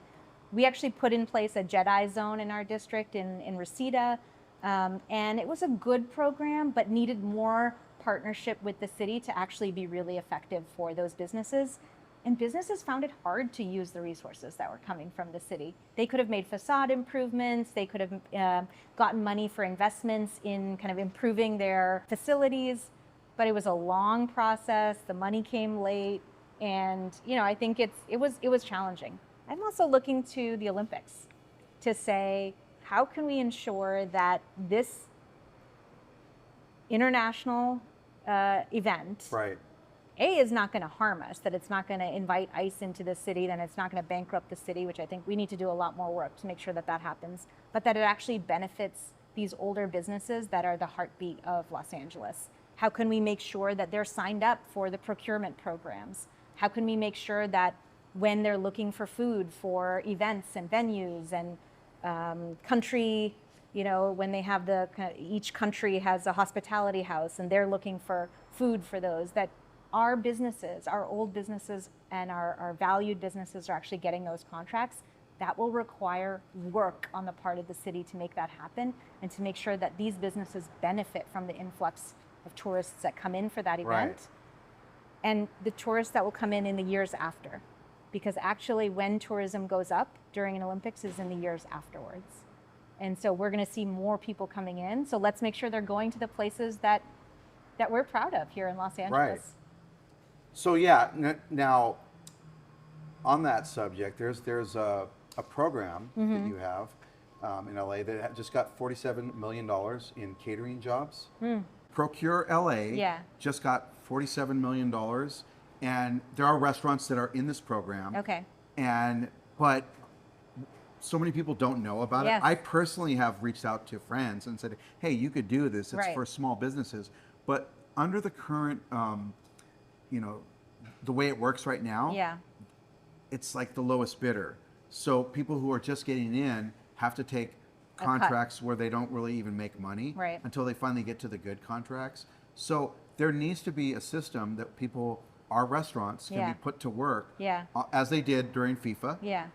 [SPEAKER 2] We actually put in place a Jedi zone in our district in Reseda, and it was a good program, but needed more partnership with the city to actually be really effective for those businesses. And businesses found it hard to use the resources that were coming from the city. They could have made facade improvements, they could have gotten money for investments in kind of improving their facilities, but it was a long process, the money came late, and I think it was challenging. I'm also looking to the Olympics to say, how can we ensure that this international event, is not going to harm us, that it's not going to invite ICE into the city, then it's not going to bankrupt the city, which I think we need to do a lot more work to make sure that that happens, but that it actually benefits these older businesses that are the heartbeat of Los Angeles. How can we make sure that they're signed up for the procurement programs? How can we make sure that when they're looking for food for events and venues and country, when they have each country has a hospitality house and they're looking for food for those, that our businesses, our old businesses and our valued businesses are actually getting those contracts. That will require work on the part of the city to make that happen and to make sure that these businesses benefit from the influx of tourists that come in for that event and the tourists that will come in the years after. Because actually when tourism goes up during an Olympics is in the years afterwards. And so we're going to see more people coming in. So let's make sure they're going to the places that we're proud of here in Los Angeles.
[SPEAKER 1] Right. So yeah, now on that subject, there's a program that you have in LA that just got $47 million in catering jobs. Procure LA just got $47 million. And there are restaurants that are in this program.
[SPEAKER 2] Okay.
[SPEAKER 1] But so many people don't know about it. I personally have reached out to friends and said, hey, you could do this. It's for small businesses. But under the current, the way it works right now, it's like the lowest bidder. So people who are just getting in have to take contracts where they don't really even make money until they finally get to the good contracts. So there needs to be a system that our restaurants can be put to work as they did during FIFA.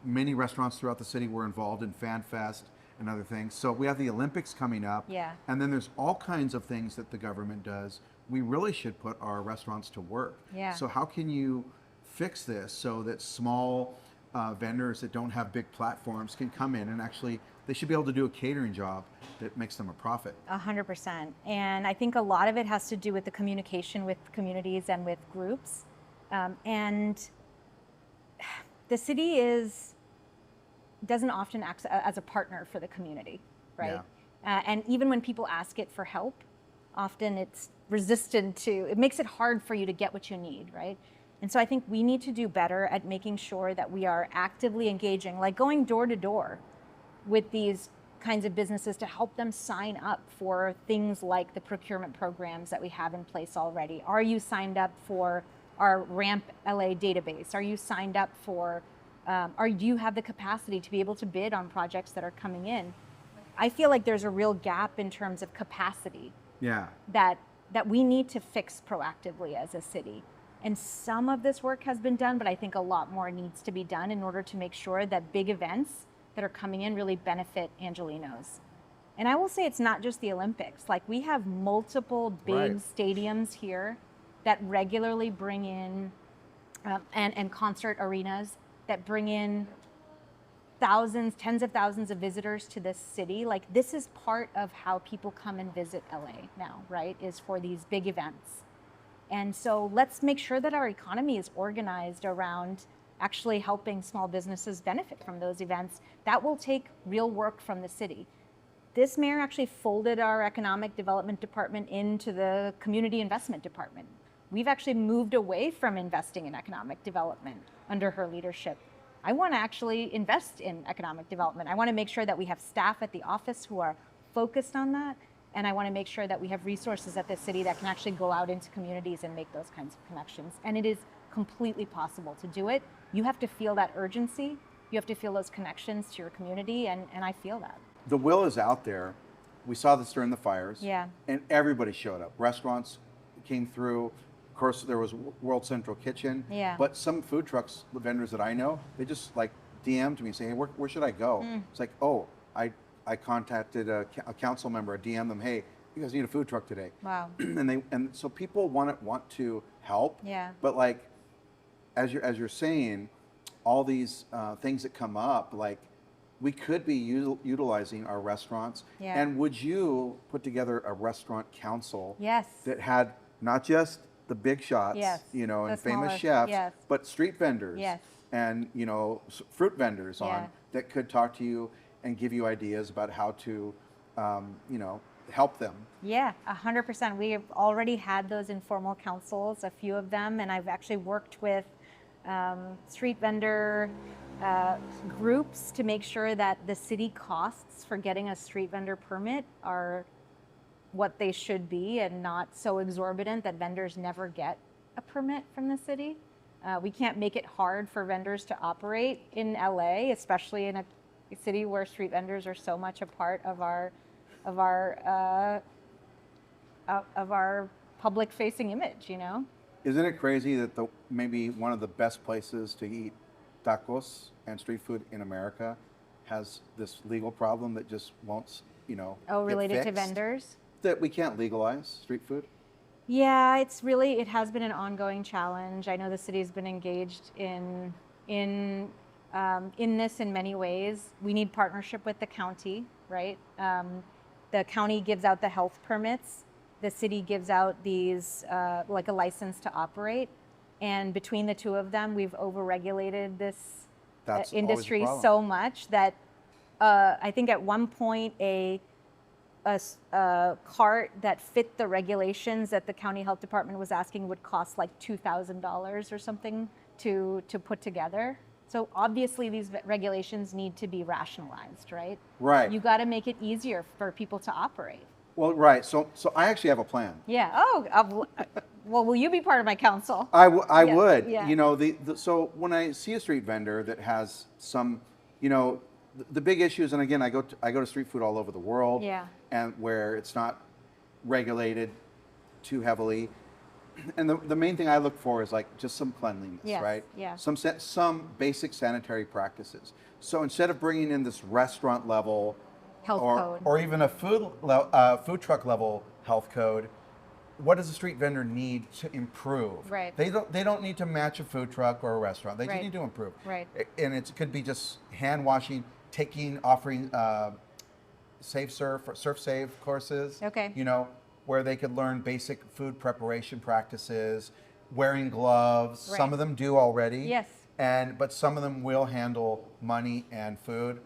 [SPEAKER 1] Many restaurants throughout the city were involved in Fan Fest and other things. So we have the Olympics coming up. And then there's all kinds of things that the government does. We really should put our restaurants to work. So how can you fix this so that small vendors that don't have big platforms can come in and actually, they should be able to do a catering job that makes them a profit.
[SPEAKER 2] 100%. And I think a lot of it has to do with the communication with communities and with groups. And the city doesn't often act as a partner for the community, right? And even when people ask it for help, often it's resistant to, it makes it hard for you to get what you need, right? And so I think we need to do better at making sure that we are actively engaging, like going door to door with these kinds of businesses to help them sign up for things like the procurement programs that we have in place already. Are you signed up for our RAMP LA database? Are you signed up for, do you have the capacity to be able to bid on projects that are coming in? I feel like there's a real gap in terms of capacity that we need to fix proactively as a city. And some of this work has been done, but I think a lot more needs to be done in order to make sure that big events that are coming in really benefit Angelenos. And I will say it's not just the Olympics. Like we have multiple big stadiums here that regularly bring in, and concert arenas that bring in thousands, tens of thousands of visitors to this city. Like this is part of how people come and visit LA now, right? Is for these big events. And so let's make sure that our economy is organized around actually helping small businesses benefit from those events. That will take real work from the city. This mayor actually folded our economic development department into the community investment department. We've actually moved away from investing in economic development under her leadership. I want to actually invest in economic development. I want to make sure that we have staff at the office who are focused on that. And I want to make sure that we have resources at the city that can actually go out into communities and make those kinds of connections. And it is completely possible to do it. You have to feel that urgency. You have to feel those connections to your community, and I feel that.
[SPEAKER 1] The will is out there. We saw this during the fires.
[SPEAKER 2] Yeah.
[SPEAKER 1] And everybody showed up. Restaurants came through. Of course, there was World Central Kitchen.
[SPEAKER 2] Yeah.
[SPEAKER 1] But some food trucks, the vendors that I know, they just like DM'd me saying, hey, where should I go? It's like, oh, I contacted a council member, I DM'd them, hey, you guys need a food truck today.
[SPEAKER 2] Wow.
[SPEAKER 1] and so people want to help.
[SPEAKER 2] Yeah.
[SPEAKER 1] But like, as you're saying, all these things that come up, like we could be utilizing our restaurants.
[SPEAKER 2] Yeah.
[SPEAKER 1] And would you put together a restaurant council
[SPEAKER 2] Yes.
[SPEAKER 1] that had not just the big shots,
[SPEAKER 2] Yes.
[SPEAKER 1] you know,
[SPEAKER 2] The
[SPEAKER 1] and famous
[SPEAKER 2] smallest,
[SPEAKER 1] chefs,
[SPEAKER 2] yes.
[SPEAKER 1] but street vendors
[SPEAKER 2] Yes.
[SPEAKER 1] and, you know, fruit vendors
[SPEAKER 2] Yeah.
[SPEAKER 1] on that could talk to you and give you ideas about how to, you know, help them.
[SPEAKER 2] Yeah, 100%. We have already had those informal councils, a few of them, and I've actually worked with street vendor groups to make sure that the city costs for getting a street vendor permit are what they should be and not so exorbitant that vendors never get a permit from the city. We can't make it hard for vendors to operate in LA, especially in a city where street vendors are so much a part of our public-facing image, you know?
[SPEAKER 1] Isn't it crazy that maybe one of the best places to eat tacos and street food in America has this legal problem that just won't, you know,
[SPEAKER 2] Oh,
[SPEAKER 1] get
[SPEAKER 2] related to
[SPEAKER 1] fixed?
[SPEAKER 2] vendors?
[SPEAKER 1] That we can't legalize street food?
[SPEAKER 2] Yeah, it has been an ongoing challenge. I know the city's been engaged in this in many ways. We need partnership with the county, right? The county gives out the health permits. The city gives out these, like a license to operate. And between the two of them, we've overregulated this
[SPEAKER 1] That's always a
[SPEAKER 2] industry
[SPEAKER 1] problem.
[SPEAKER 2] so much that I think at one point a cart that fit the regulations that the county health department was asking would cost like $2,000 or something to put together. So obviously these regulations need to be rationalized, right?
[SPEAKER 1] Right.
[SPEAKER 2] You got to make it easier for people to operate.
[SPEAKER 1] Well, right. So I actually have a plan.
[SPEAKER 2] Yeah. Oh, well, will you be part of my council?
[SPEAKER 1] I
[SPEAKER 2] Yeah,
[SPEAKER 1] would.
[SPEAKER 2] yeah.
[SPEAKER 1] You know, so when I see a street vendor that has some, you know, the big issues, and again, I go to street food all over the world,
[SPEAKER 2] Yeah.
[SPEAKER 1] and where it's not regulated too heavily, and the main thing I look for is like just some cleanliness,
[SPEAKER 2] Yes,
[SPEAKER 1] right?
[SPEAKER 2] yeah.
[SPEAKER 1] Some basic sanitary practices. So instead of bringing in this restaurant level
[SPEAKER 2] Health code.
[SPEAKER 1] or even a food truck level health code, what does a street vendor need to improve?
[SPEAKER 2] Right.
[SPEAKER 1] They don't need to match a food truck or a restaurant. They
[SPEAKER 2] Right.
[SPEAKER 1] just need to improve.
[SPEAKER 2] Right.
[SPEAKER 1] And it could be just hand washing, offering surf save courses.
[SPEAKER 2] Okay.
[SPEAKER 1] You know, where they could learn basic food preparation practices, wearing gloves.
[SPEAKER 2] Right.
[SPEAKER 1] Some of them do already.
[SPEAKER 2] Yes.
[SPEAKER 1] But some of them will handle money and food.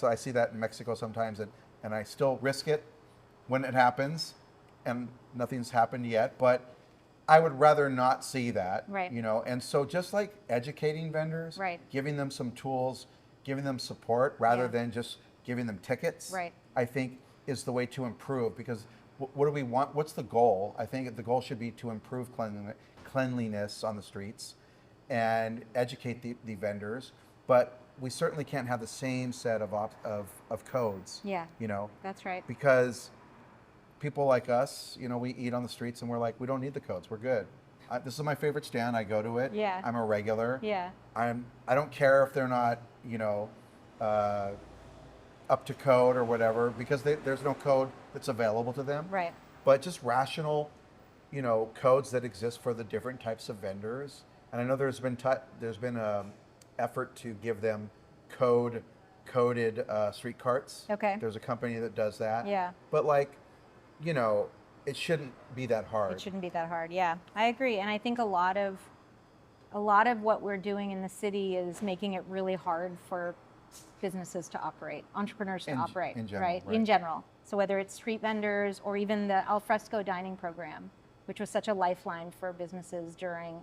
[SPEAKER 1] I see that in Mexico sometimes, and I still risk it when it happens, and nothing's happened yet. But I would rather not see that.
[SPEAKER 2] Right.
[SPEAKER 1] You know, and so just like educating vendors,
[SPEAKER 2] Right.
[SPEAKER 1] giving them some tools, giving them support rather
[SPEAKER 2] Yeah.
[SPEAKER 1] than just giving them tickets.
[SPEAKER 2] Right.
[SPEAKER 1] I think is the way to improve, because what do we want? What's the goal? I think the goal should be to improve cleanliness on the streets and educate the vendors, but we certainly can't have the same set of codes.
[SPEAKER 2] Yeah.
[SPEAKER 1] You know,
[SPEAKER 2] That's right.
[SPEAKER 1] because people like us, you know, we eat on the streets and we're like, we don't need the codes. We're good. This is my favorite stand. I go to it.
[SPEAKER 2] Yeah.
[SPEAKER 1] I'm a regular.
[SPEAKER 2] Yeah.
[SPEAKER 1] I don't care if they're not, you know, up to code or whatever, because there's no code that's available to them.
[SPEAKER 2] Right.
[SPEAKER 1] But just rational, you know, codes that exist for the different types of vendors. And I know there's been effort to give them coded street carts.
[SPEAKER 2] Okay.
[SPEAKER 1] There's a company that does that.
[SPEAKER 2] Yeah.
[SPEAKER 1] But like, you know, it shouldn't be that hard.
[SPEAKER 2] It shouldn't be that hard. Yeah, I agree. And I think a lot of what we're doing in the city is making it really hard for businesses to operate, entrepreneurs to operate,
[SPEAKER 1] in general,
[SPEAKER 2] right?
[SPEAKER 1] right?
[SPEAKER 2] In general. So whether it's street vendors or even the alfresco dining program, which was such a lifeline for businesses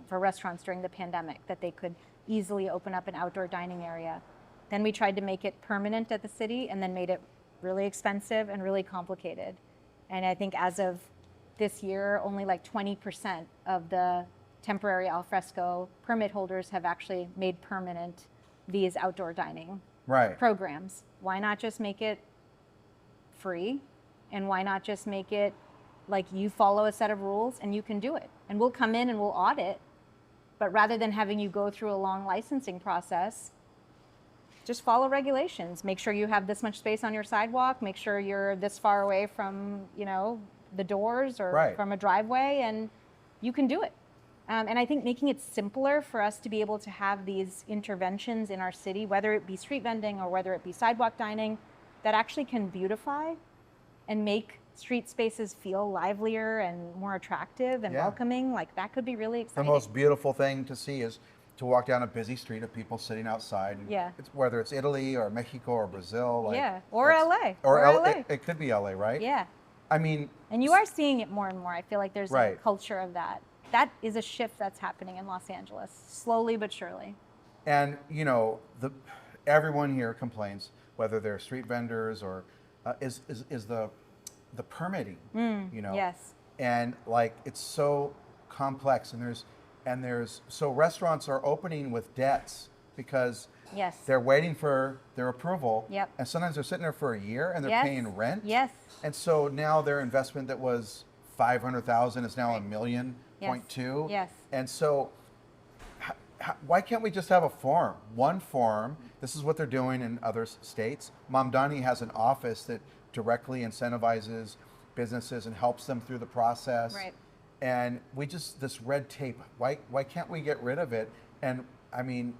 [SPEAKER 2] for restaurants during the pandemic, that they could easily open up an outdoor dining area. Then we tried to make it permanent at the city and then made it really expensive and really complicated. And I think as of this year, only like 20% of the temporary alfresco permit holders have actually made permanent these outdoor dining programs. Why not just make it free? And why not just make it like you follow a set of rules and you can do it? And we'll come in and we'll audit, but rather than having you go through a long licensing process, just follow regulations. Make sure you have this much space on your sidewalk. Make sure you're this far away from, the doors or from a driveway, and you can do it. And I think making it simpler for us to be able to have these interventions in our city, whether it be street vending or whether it be sidewalk dining, that actually can beautify and make street spaces feel livelier and more attractive and welcoming, like that could be really exciting.
[SPEAKER 1] The most beautiful thing to see is to walk down a busy street of people sitting outside. It's, whether it's Italy or Mexico or Brazil.
[SPEAKER 2] Or LA.
[SPEAKER 1] Or LA. It could be LA, right?
[SPEAKER 2] Yeah.
[SPEAKER 1] I mean.
[SPEAKER 2] And you are seeing it more and more. I feel like there's a culture of that. That is a shift that's happening in Los Angeles, slowly but surely.
[SPEAKER 1] And, everyone here complains, whether they're street vendors or is the permitting,
[SPEAKER 2] Yes.
[SPEAKER 1] And like it's so complex, and there's so restaurants are opening with debts because they're waiting for their approval.
[SPEAKER 2] Yep.
[SPEAKER 1] And sometimes they're sitting there for a year and they're paying rent.
[SPEAKER 2] Yes.
[SPEAKER 1] And so now their investment that was $500,000 is now $1.2 million.
[SPEAKER 2] Yes.
[SPEAKER 1] And so why can't we just have one form? This is what they're doing in other states. Mamdani has an office that directly incentivizes businesses and helps them through the process.
[SPEAKER 2] Right.
[SPEAKER 1] And this red tape, why can't we get rid of it? And I mean,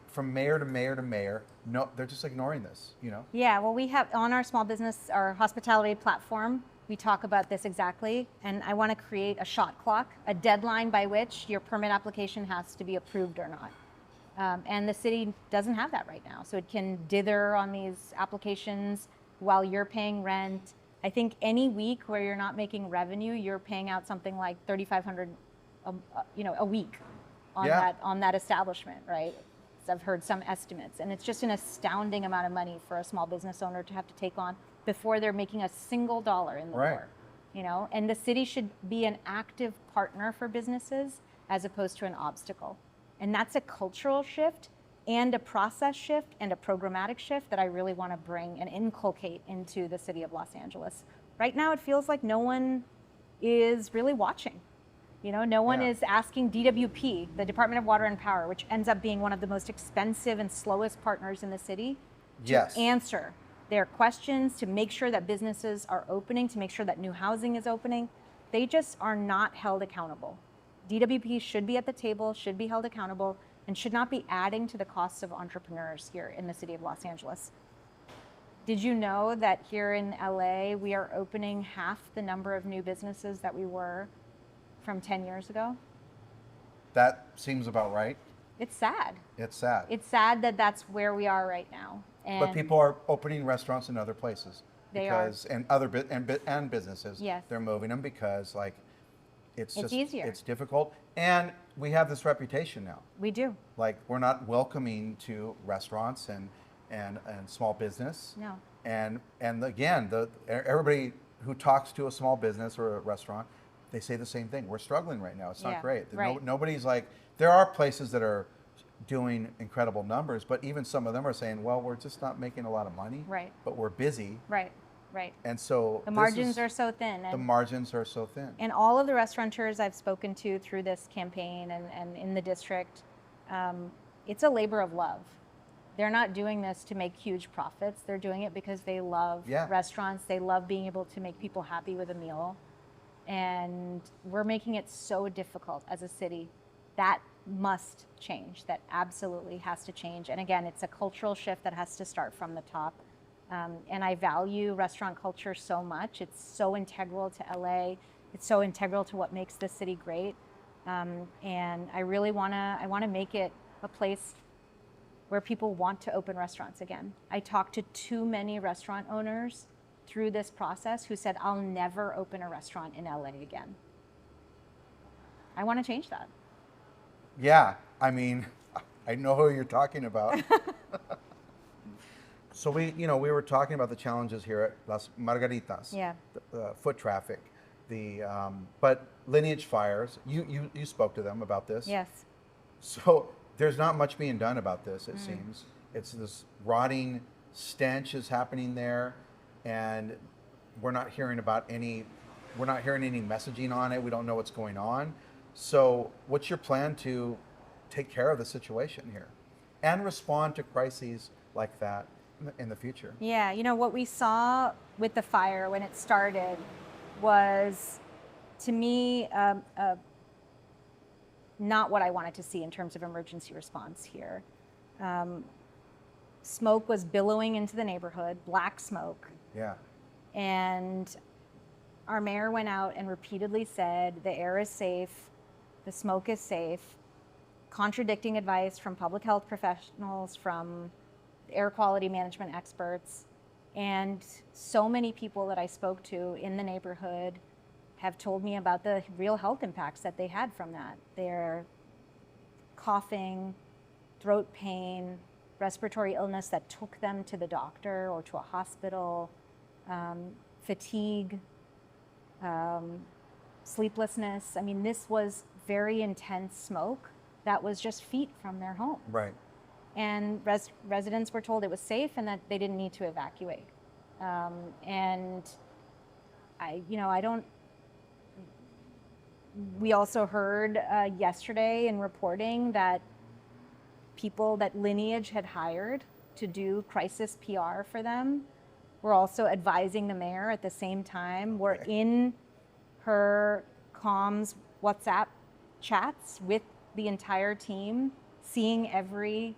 [SPEAKER 1] from mayor to mayor to mayor, no, they're just ignoring this,
[SPEAKER 2] Yeah, well, we have on our small business, our hospitality platform, we talk about this exactly. And I want to create a shot clock, a deadline by which your permit application has to be approved or not. And the city doesn't have that right now. So it can dither on these applications while you're paying rent. I think any week where you're not making revenue, you're paying out something like $3,500, a week on that establishment, right? So I've heard some estimates, and it's just an astounding amount of money for a small business owner to have to take on before they're making a single dollar in the door. And the city should be an active partner for businesses as opposed to an obstacle. And that's a cultural shift and a process shift and a programmatic shift that I really want to bring and inculcate into the city of Los Angeles. Right now, it feels like no one is really watching. No one is asking DWP, the Department of Water and Power, which ends up being one of the most expensive and slowest partners in the city, to answer their questions, to make sure that businesses are opening, to make sure that new housing is opening. They just are not held accountable. DWP should be at the table, should be held accountable, and should not be adding to the costs of entrepreneurs here in the city of Los Angeles. Did you know that here in LA, we are opening half the number of new businesses that we were from 10 years ago?
[SPEAKER 1] That seems about right.
[SPEAKER 2] It's sad.
[SPEAKER 1] It's sad.
[SPEAKER 2] It's sad that that's where we are right now.
[SPEAKER 1] But people are opening restaurants in other places.
[SPEAKER 2] They are.
[SPEAKER 1] And businesses.
[SPEAKER 2] Yes.
[SPEAKER 1] They're moving them because it's just
[SPEAKER 2] easier.
[SPEAKER 1] It's difficult. And we have this reputation now.
[SPEAKER 2] We do.
[SPEAKER 1] Like we're not welcoming to restaurants and small business.
[SPEAKER 2] No.
[SPEAKER 1] And again, everybody who talks to a small business or a restaurant, they say the same thing. We're struggling right now. It's not great.
[SPEAKER 2] Right.
[SPEAKER 1] Nobody's like, there are places that are doing incredible numbers, but even some of them are saying, well, we're just not making a lot of money.
[SPEAKER 2] Right.
[SPEAKER 1] But we're busy.
[SPEAKER 2] Right.
[SPEAKER 1] And so
[SPEAKER 2] the margins are so thin.
[SPEAKER 1] The margins are so thin.
[SPEAKER 2] And all of the restaurateurs I've spoken to through this campaign and in the district, it's a labor of love. They're not doing this to make huge profits. They're doing it because they love restaurants. They love being able to make people happy with a meal. And we're making it so difficult as a city. That must change. That absolutely has to change. And again, it's a cultural shift that has to start from the top. And I value restaurant culture so much. It's so integral to LA. It's so integral to what makes this city great. And I really want to make it a place where people want to open restaurants again. I talked to too many restaurant owners through this process who said, I'll never open a restaurant in LA again. I want to change that.
[SPEAKER 1] Yeah, I mean, I know who you're talking about. So we were talking about the challenges here at Las Margaritas.
[SPEAKER 2] Yeah.
[SPEAKER 1] The foot traffic, but Lineage fires. You spoke to them about this.
[SPEAKER 2] Yes.
[SPEAKER 1] So there's not much being done about this. It seems it's this rotting stench is happening there, and we're not hearing any messaging on it. We don't know what's going on. So what's your plan to take care of the situation here and respond to crises like that in the future?
[SPEAKER 2] Yeah, what we saw with the fire when it started was, to me, not what I wanted to see in terms of emergency response here. Smoke was billowing into the neighborhood, black smoke.
[SPEAKER 1] Yeah.
[SPEAKER 2] And our mayor went out and repeatedly said, the air is safe, the smoke is safe, contradicting advice from public health professionals, from air quality management experts. And so many people that I spoke to in the neighborhood have told me about the real health impacts that they had from that. Their coughing, throat pain, respiratory illness that took them to the doctor or to a hospital, fatigue, sleeplessness. I mean, this was very intense smoke that was just feet from their home.
[SPEAKER 1] Right.
[SPEAKER 2] And residents were told it was safe and that they didn't need to evacuate. And we also heard yesterday in reporting that people that Lineage had hired to do crisis PR for them were also advising the mayor at the same time. We're in her comms WhatsApp chats with the entire team, seeing every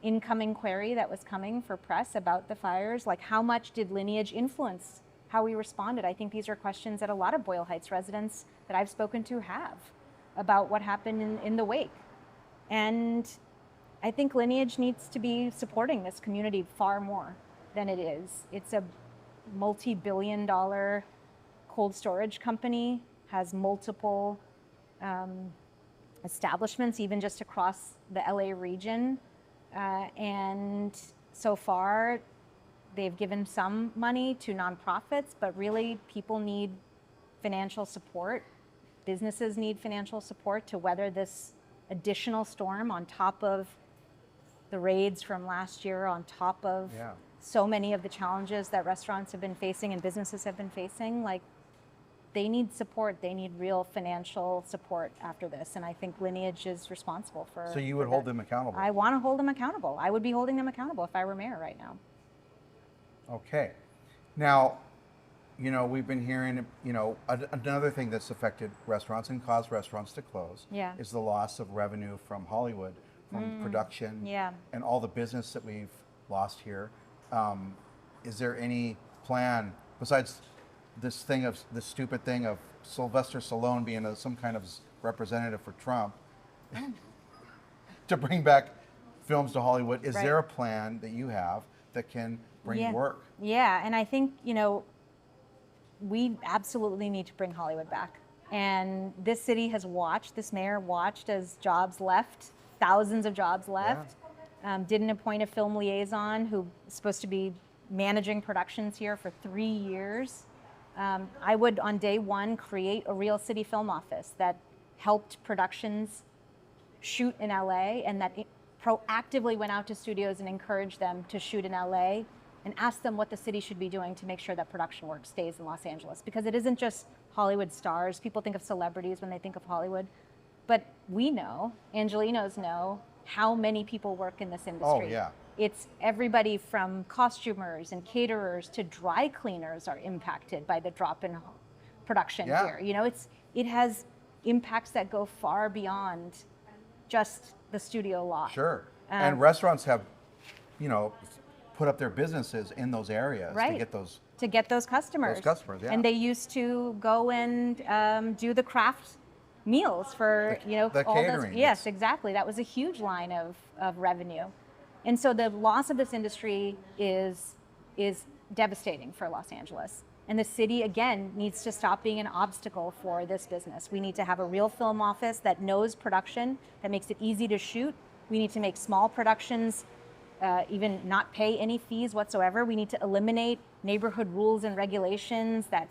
[SPEAKER 2] incoming query that was coming for press about the fires. Like, how much did Lineage influence how we responded? I think these are questions that a lot of Boyle Heights residents that I've spoken to have about what happened in the wake. And I think Lineage needs to be supporting this community far more than it is. It's a multi-billion-dollar cold storage company, has multiple establishments, even just across the LA region. And so far, they've given some money to nonprofits, but really people need financial support. Businesses need financial support to weather this additional storm on top of the raids from last year, on top of so many of the challenges that restaurants have been facing and businesses have been facing. Like, they need support. They need real financial support after this. And I think Lineage is responsible for.
[SPEAKER 1] So you would hold them accountable?
[SPEAKER 2] I want to hold them accountable. I would be holding them accountable if I were mayor right now.
[SPEAKER 1] Okay. Now, we've been hearing, another thing that's affected restaurants and caused restaurants to close is the loss of revenue from Hollywood, from production, and all the business that we've lost here. Is there any plan, besides this stupid thing of Sylvester Stallone being some kind of representative for Trump, to bring back films to Hollywood? Is there a plan that you have that can bring work?
[SPEAKER 2] Yeah, and I think, we absolutely need to bring Hollywood back. And this city has watched, this mayor watched as jobs left, thousands of jobs left. Didn't appoint a film liaison who was supposed to be managing productions here for 3 years. I would, on day one, create a real city film office that helped productions shoot in LA and that proactively went out to studios and encouraged them to shoot in LA and asked them what the city should be doing to make sure that production work stays in Los Angeles. Because it isn't just Hollywood stars. People think of celebrities when they think of Hollywood. But we know, Angelinos know, how many people work in this industry.
[SPEAKER 1] Oh, yeah.
[SPEAKER 2] It's everybody from costumers and caterers to dry cleaners are impacted by the drop in production here. It has impacts that go far beyond just the studio lot.
[SPEAKER 1] Sure. And restaurants have, put up their businesses in those areas to get those customers.
[SPEAKER 2] And they used to go and do the craft meals for
[SPEAKER 1] the
[SPEAKER 2] all
[SPEAKER 1] catering.
[SPEAKER 2] those. Yes, exactly. That was a huge line of revenue. And so the loss of this industry is devastating for Los Angeles. And the city, again, needs to stop being an obstacle for this business. We need to have a real film office that knows production, that makes it easy to shoot. We need to make small productions even not pay any fees whatsoever. We need to eliminate neighborhood rules and regulations that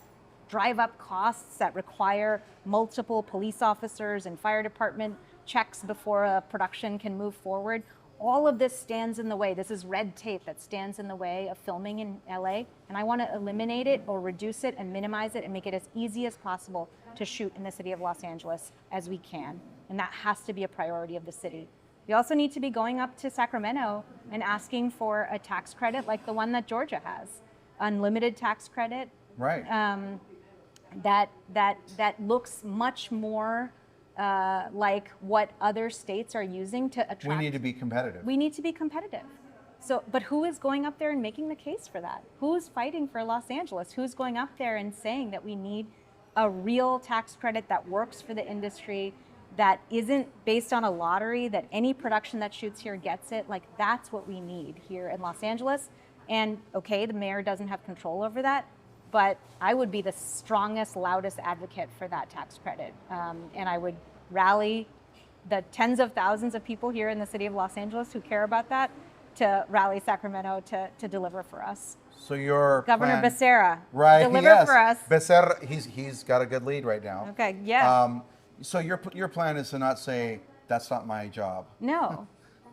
[SPEAKER 2] drive up costs, that require multiple police officers and fire department checks before a production can move forward. All of this stands in the way. This is red tape that stands in the way of filming in LA. And I want to eliminate it or reduce it and minimize it and make it as easy as possible to shoot in the city of Los Angeles as we can. And that has to be a priority of the city. We also need to be going up to Sacramento and asking for a tax credit like the one that Georgia has. Unlimited tax credit.
[SPEAKER 1] Right.
[SPEAKER 2] That looks much more like what other states are using to attract.
[SPEAKER 1] We need to be competitive.
[SPEAKER 2] We need to be competitive. So, but who is going up there and making the case for that? Who's fighting for Los Angeles? Who's going up there and saying that we need a real tax credit that works for the industry, that isn't based on a lottery, that any production that shoots here gets it? Like, that's what we need here in Los Angeles. And okay, the mayor doesn't have control over that, but I would be the strongest, loudest advocate for that tax credit. And I would rally the tens of thousands of people here in the city of Los Angeles who care about that to rally Sacramento to deliver for us.
[SPEAKER 1] So your
[SPEAKER 2] Governor
[SPEAKER 1] plan,
[SPEAKER 2] Becerra,
[SPEAKER 1] right?
[SPEAKER 2] deliver
[SPEAKER 1] Yes,
[SPEAKER 2] for us.
[SPEAKER 1] Becerra, he's got a good lead right now.
[SPEAKER 2] Okay, yeah.
[SPEAKER 1] So your plan is to not say that's not my job.
[SPEAKER 2] No.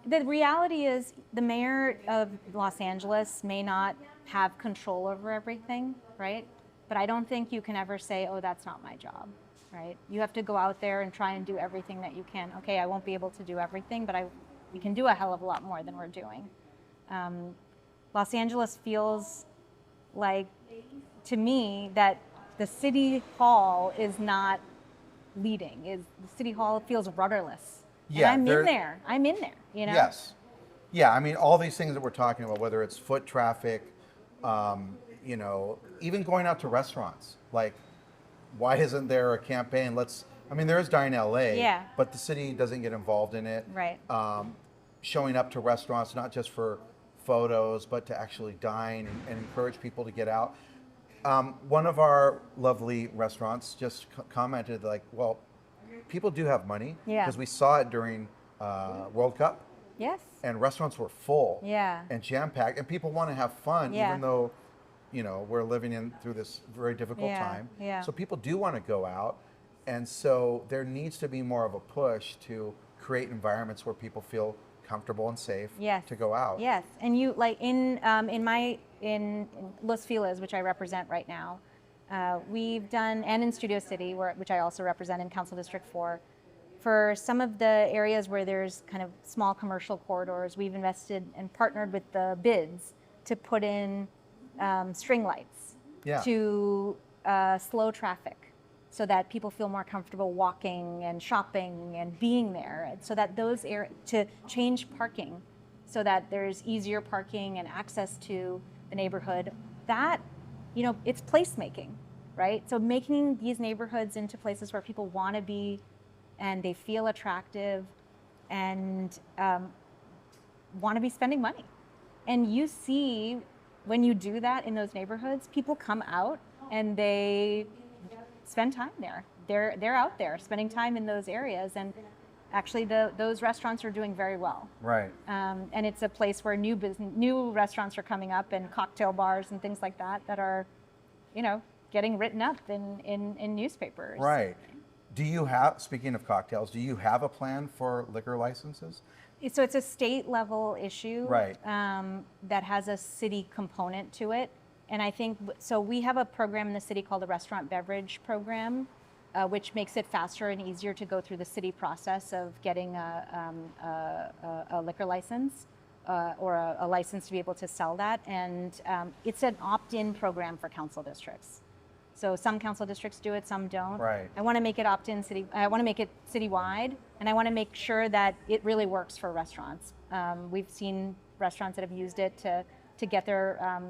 [SPEAKER 2] The reality is the mayor of Los Angeles may not have control over everything, right? But I don't think you can ever say, oh, that's not my job, right? You have to go out there and try and do everything that you can. Okay, I won't be able to do everything, but we can do a hell of a lot more than we're doing. Los Angeles feels like, to me, that the city hall is not leading. The city hall feels rudderless.
[SPEAKER 1] Yeah,
[SPEAKER 2] and I'm in there, you know?
[SPEAKER 1] Yes. Yeah, I mean, all these things that we're talking about, whether it's foot traffic, you know, even going out to restaurants. Like, why isn't there a campaign? There is Dine LA,
[SPEAKER 2] yeah,
[SPEAKER 1] but the city doesn't get involved in it.
[SPEAKER 2] Right.
[SPEAKER 1] Showing up to restaurants, not just for photos, but to actually dine and encourage people to get out. One of our lovely restaurants just commented like, well, people do have money, because we saw it during World Cup.
[SPEAKER 2] Yes.
[SPEAKER 1] And restaurants were full.
[SPEAKER 2] Yeah.
[SPEAKER 1] And jam-packed, and people want to have fun, even though, you know, we're living through this very difficult time.
[SPEAKER 2] Yeah.
[SPEAKER 1] So people do want to go out, and so there needs to be more of a push to create environments where people feel comfortable and safe to go out.
[SPEAKER 2] Yes, and you like in Los Feliz, which I represent right now, we've done, and in Studio City, which I also represent in Council District 4, for some of the areas where there's kind of small commercial corridors, we've invested and partnered with the bids to put in string lights to slow traffic, so that people feel more comfortable walking and shopping and being there, so that those areas, to change parking so that there's easier parking and access to the neighborhood. That, you know, it's placemaking, right? So making these neighborhoods into places where people want to be and they feel attractive and want to be spending money. And you see, when you do that in those neighborhoods, people come out and they spend time there. They're out there spending time in those areas, and actually those restaurants are doing very well.
[SPEAKER 1] Right.
[SPEAKER 2] And it's a place where new restaurants are coming up, and cocktail bars and things like that are, you know, getting written up in newspapers.
[SPEAKER 1] Right. Do you have, speaking of cocktails, do you have a plan for liquor licenses?
[SPEAKER 2] So it's a state level issue,
[SPEAKER 1] right,
[SPEAKER 2] that has a city component to it. And I think, so we have a program in the city called the Restaurant Beverage Program, which makes it faster and easier to go through the city process of getting a liquor license or a license to be able to sell that. And it's an opt-in program for council districts. So some council districts do it, some don't.
[SPEAKER 1] Right.
[SPEAKER 2] I want to make it opt-in I want to make it citywide, and I want to make sure that it really works for restaurants. We've seen restaurants that have used it to get their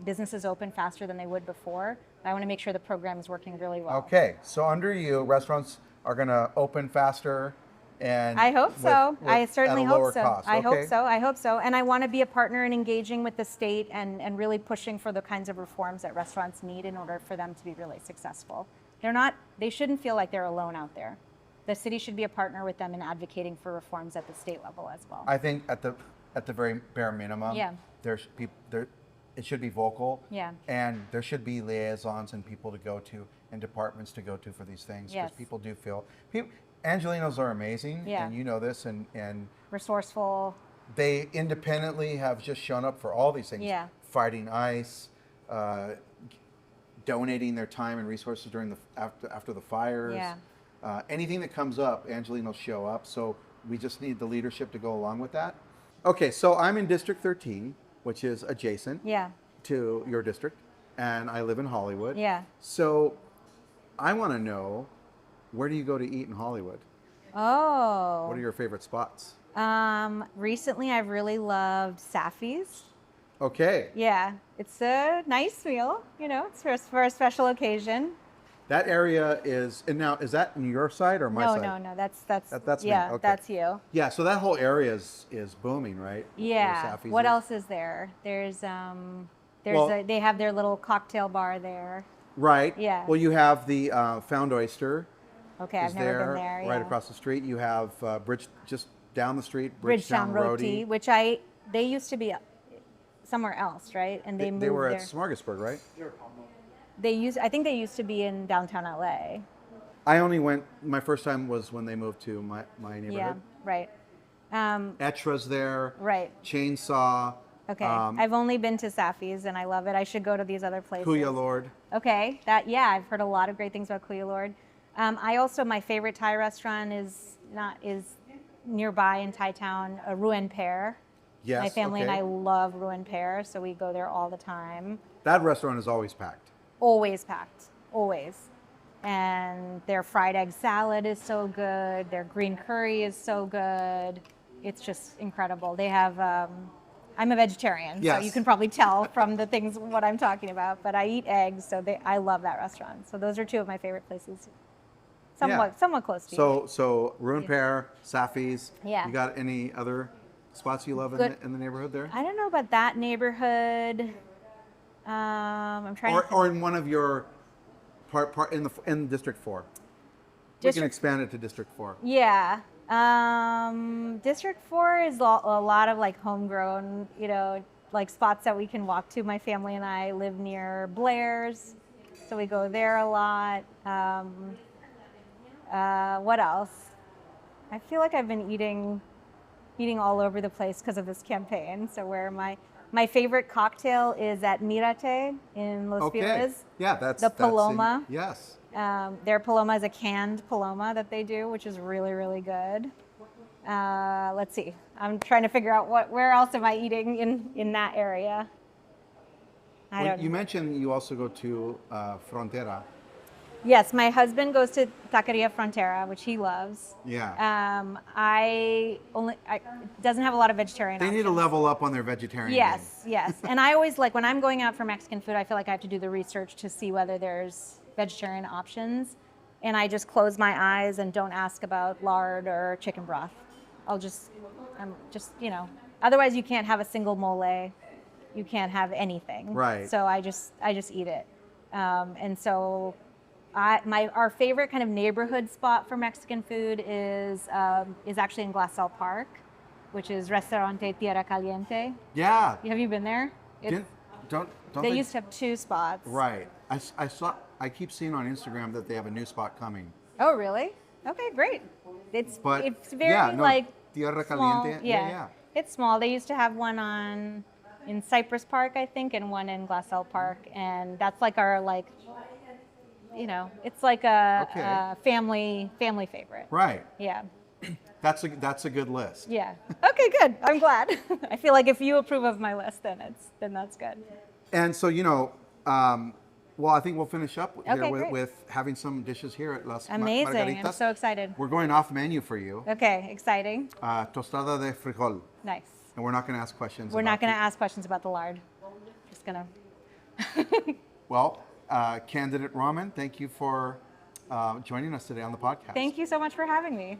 [SPEAKER 2] businesses open faster than they would before. I want to make sure the program is working really well.
[SPEAKER 1] Okay, so under you, restaurants are going to open faster, And
[SPEAKER 2] I hope so. I certainly
[SPEAKER 1] at a lower
[SPEAKER 2] hope so.
[SPEAKER 1] cost.
[SPEAKER 2] I hope
[SPEAKER 1] Okay.
[SPEAKER 2] so. I hope so. And I want to be a partner in engaging with the state and really pushing for the kinds of reforms that restaurants need in order for them to be really successful. They shouldn't feel like they're alone out there. The city should be a partner with them in advocating for reforms at the state level as well.
[SPEAKER 1] I think at the very bare minimum,
[SPEAKER 2] Yeah.
[SPEAKER 1] it should be vocal.
[SPEAKER 2] Yeah.
[SPEAKER 1] And there should be liaisons and people to go to and departments to go to for these things.
[SPEAKER 2] Yes.
[SPEAKER 1] Because people do feel Angelinos are amazing,
[SPEAKER 2] Yeah.
[SPEAKER 1] and you know this, and
[SPEAKER 2] Resourceful.
[SPEAKER 1] they independently have just shown up for all these things.
[SPEAKER 2] Yeah.
[SPEAKER 1] Fighting ICE, donating their time and resources during after the fires.
[SPEAKER 2] Yeah.
[SPEAKER 1] Anything that comes up, Angelinos show up. So we just need the leadership to go along with that. Okay, so I'm in District 13, which is adjacent
[SPEAKER 2] Yeah.
[SPEAKER 1] to your district, and I live in Hollywood.
[SPEAKER 2] Yeah.
[SPEAKER 1] So I want to know, where do you go to eat in Hollywood?
[SPEAKER 2] Oh.
[SPEAKER 1] What are your favorite spots?
[SPEAKER 2] Recently I've really loved Safi's.
[SPEAKER 1] Okay.
[SPEAKER 2] Yeah. It's a nice meal, it's for a special occasion.
[SPEAKER 1] That area is, and now, is that on your side or my side?
[SPEAKER 2] No. That's
[SPEAKER 1] me.
[SPEAKER 2] yeah,
[SPEAKER 1] Okay.
[SPEAKER 2] that's you.
[SPEAKER 1] Yeah, so that whole area is booming, right?
[SPEAKER 2] Yeah.
[SPEAKER 1] Where Safi's
[SPEAKER 2] What
[SPEAKER 1] is?
[SPEAKER 2] else is there? There's
[SPEAKER 1] Well-
[SPEAKER 2] they have their little cocktail bar there.
[SPEAKER 1] Right.
[SPEAKER 2] Yeah.
[SPEAKER 1] Well, you have the Found Oyster.
[SPEAKER 2] Okay,
[SPEAKER 1] is
[SPEAKER 2] I've never been there.
[SPEAKER 1] right
[SPEAKER 2] Yeah.
[SPEAKER 1] across the street. You have just down the street,
[SPEAKER 2] Bridgetown
[SPEAKER 1] Bridgetown
[SPEAKER 2] Roti, which they used to be somewhere else, right? And they moved
[SPEAKER 1] They were
[SPEAKER 2] there.
[SPEAKER 1] at Smorgasburg, right?
[SPEAKER 2] I think they used to be in downtown LA.
[SPEAKER 1] I only went. My first time was when they moved to my neighborhood.
[SPEAKER 2] Yeah, right.
[SPEAKER 1] Etra's there.
[SPEAKER 2] Right.
[SPEAKER 1] Chainsaw.
[SPEAKER 2] Okay. I've only been to Safi's and I love it. I should go to these other places.
[SPEAKER 1] Kuya Lord.
[SPEAKER 2] Okay. I've heard a lot of great things about Kuya Lord. My favorite Thai restaurant is nearby in Thai town, Ruin Pear.
[SPEAKER 1] Yes.
[SPEAKER 2] My family and
[SPEAKER 1] okay.
[SPEAKER 2] I love Ruin Pear, so we go there all the time.
[SPEAKER 1] That restaurant is always packed.
[SPEAKER 2] Always packed, always. And their fried egg salad is so good. Their green curry is so good. It's just incredible. They have, I'm a vegetarian,
[SPEAKER 1] Yes.
[SPEAKER 2] so you can probably tell from the things, what I'm talking about, but I eat eggs, so I love that restaurant. So those are two of my favorite places. Somewhat close to you.
[SPEAKER 1] So Ruin Pear, Safi's.
[SPEAKER 2] Yeah.
[SPEAKER 1] You got any other spots you love in the neighborhood there?
[SPEAKER 2] I don't know about that neighborhood. I'm trying to think.
[SPEAKER 1] Or in one of your part in District 4. We can expand it to District 4.
[SPEAKER 2] Yeah. District 4 is a lot of like homegrown, like spots that we can walk to. My family and I live near Blair's, so we go there a lot. What else? I feel like I've been eating all over the place because of this campaign. So where my favorite cocktail is at Mirate in Los Feliz.
[SPEAKER 1] Yeah, that's
[SPEAKER 2] the Paloma.
[SPEAKER 1] Yes.
[SPEAKER 2] Their Paloma is a canned Paloma that they do, which is really, really good. Let's see. I'm trying to figure out where else am I eating in that area. I don't know.
[SPEAKER 1] You mentioned you also go to Frontera.
[SPEAKER 2] Yes, my husband goes to Taqueria Frontera, which he loves.
[SPEAKER 1] Yeah.
[SPEAKER 2] It doesn't have a lot of vegetarian
[SPEAKER 1] They
[SPEAKER 2] options.
[SPEAKER 1] need to level up on their vegetarian
[SPEAKER 2] Yes, yes. And I always when I'm going out for Mexican food, I feel like I have to do the research to see whether there's vegetarian options. And I just close my eyes and don't ask about lard or chicken broth. I'm just, otherwise you can't have a single mole. You can't have anything.
[SPEAKER 1] Right.
[SPEAKER 2] So I just eat it. And so our favorite kind of neighborhood spot for Mexican food is actually in Glassell Park, which is Restaurante Tierra Caliente.
[SPEAKER 1] Yeah.
[SPEAKER 2] Have you been there?
[SPEAKER 1] Don't
[SPEAKER 2] They used to have two spots.
[SPEAKER 1] Right. I keep seeing on Instagram that they have a new spot coming.
[SPEAKER 2] Oh, really? Okay, great. It's very
[SPEAKER 1] Tierra
[SPEAKER 2] small.
[SPEAKER 1] Caliente.
[SPEAKER 2] Yeah. It's small. They used to have one in Cypress Park, I think, and one in Glassell Park, and that's like our it's like a family favorite.
[SPEAKER 1] Right.
[SPEAKER 2] Yeah.
[SPEAKER 1] That's a good list.
[SPEAKER 2] Yeah. Okay, good. I'm glad. I feel like if you approve of my list, then that's good.
[SPEAKER 1] And so I think we'll finish up here
[SPEAKER 2] great.
[SPEAKER 1] with having some dishes here at Las
[SPEAKER 2] Amazing.
[SPEAKER 1] Margaritas.
[SPEAKER 2] I'm so excited.
[SPEAKER 1] We're going off menu for you.
[SPEAKER 2] Okay, exciting.
[SPEAKER 1] Tostada de frijol.
[SPEAKER 2] Nice.
[SPEAKER 1] And we're not going to ask questions.
[SPEAKER 2] We're not going to ask questions about the lard. Just going to.
[SPEAKER 1] Well, candidate Raman, thank you for joining us today on the podcast.
[SPEAKER 2] Thank you so much for having me.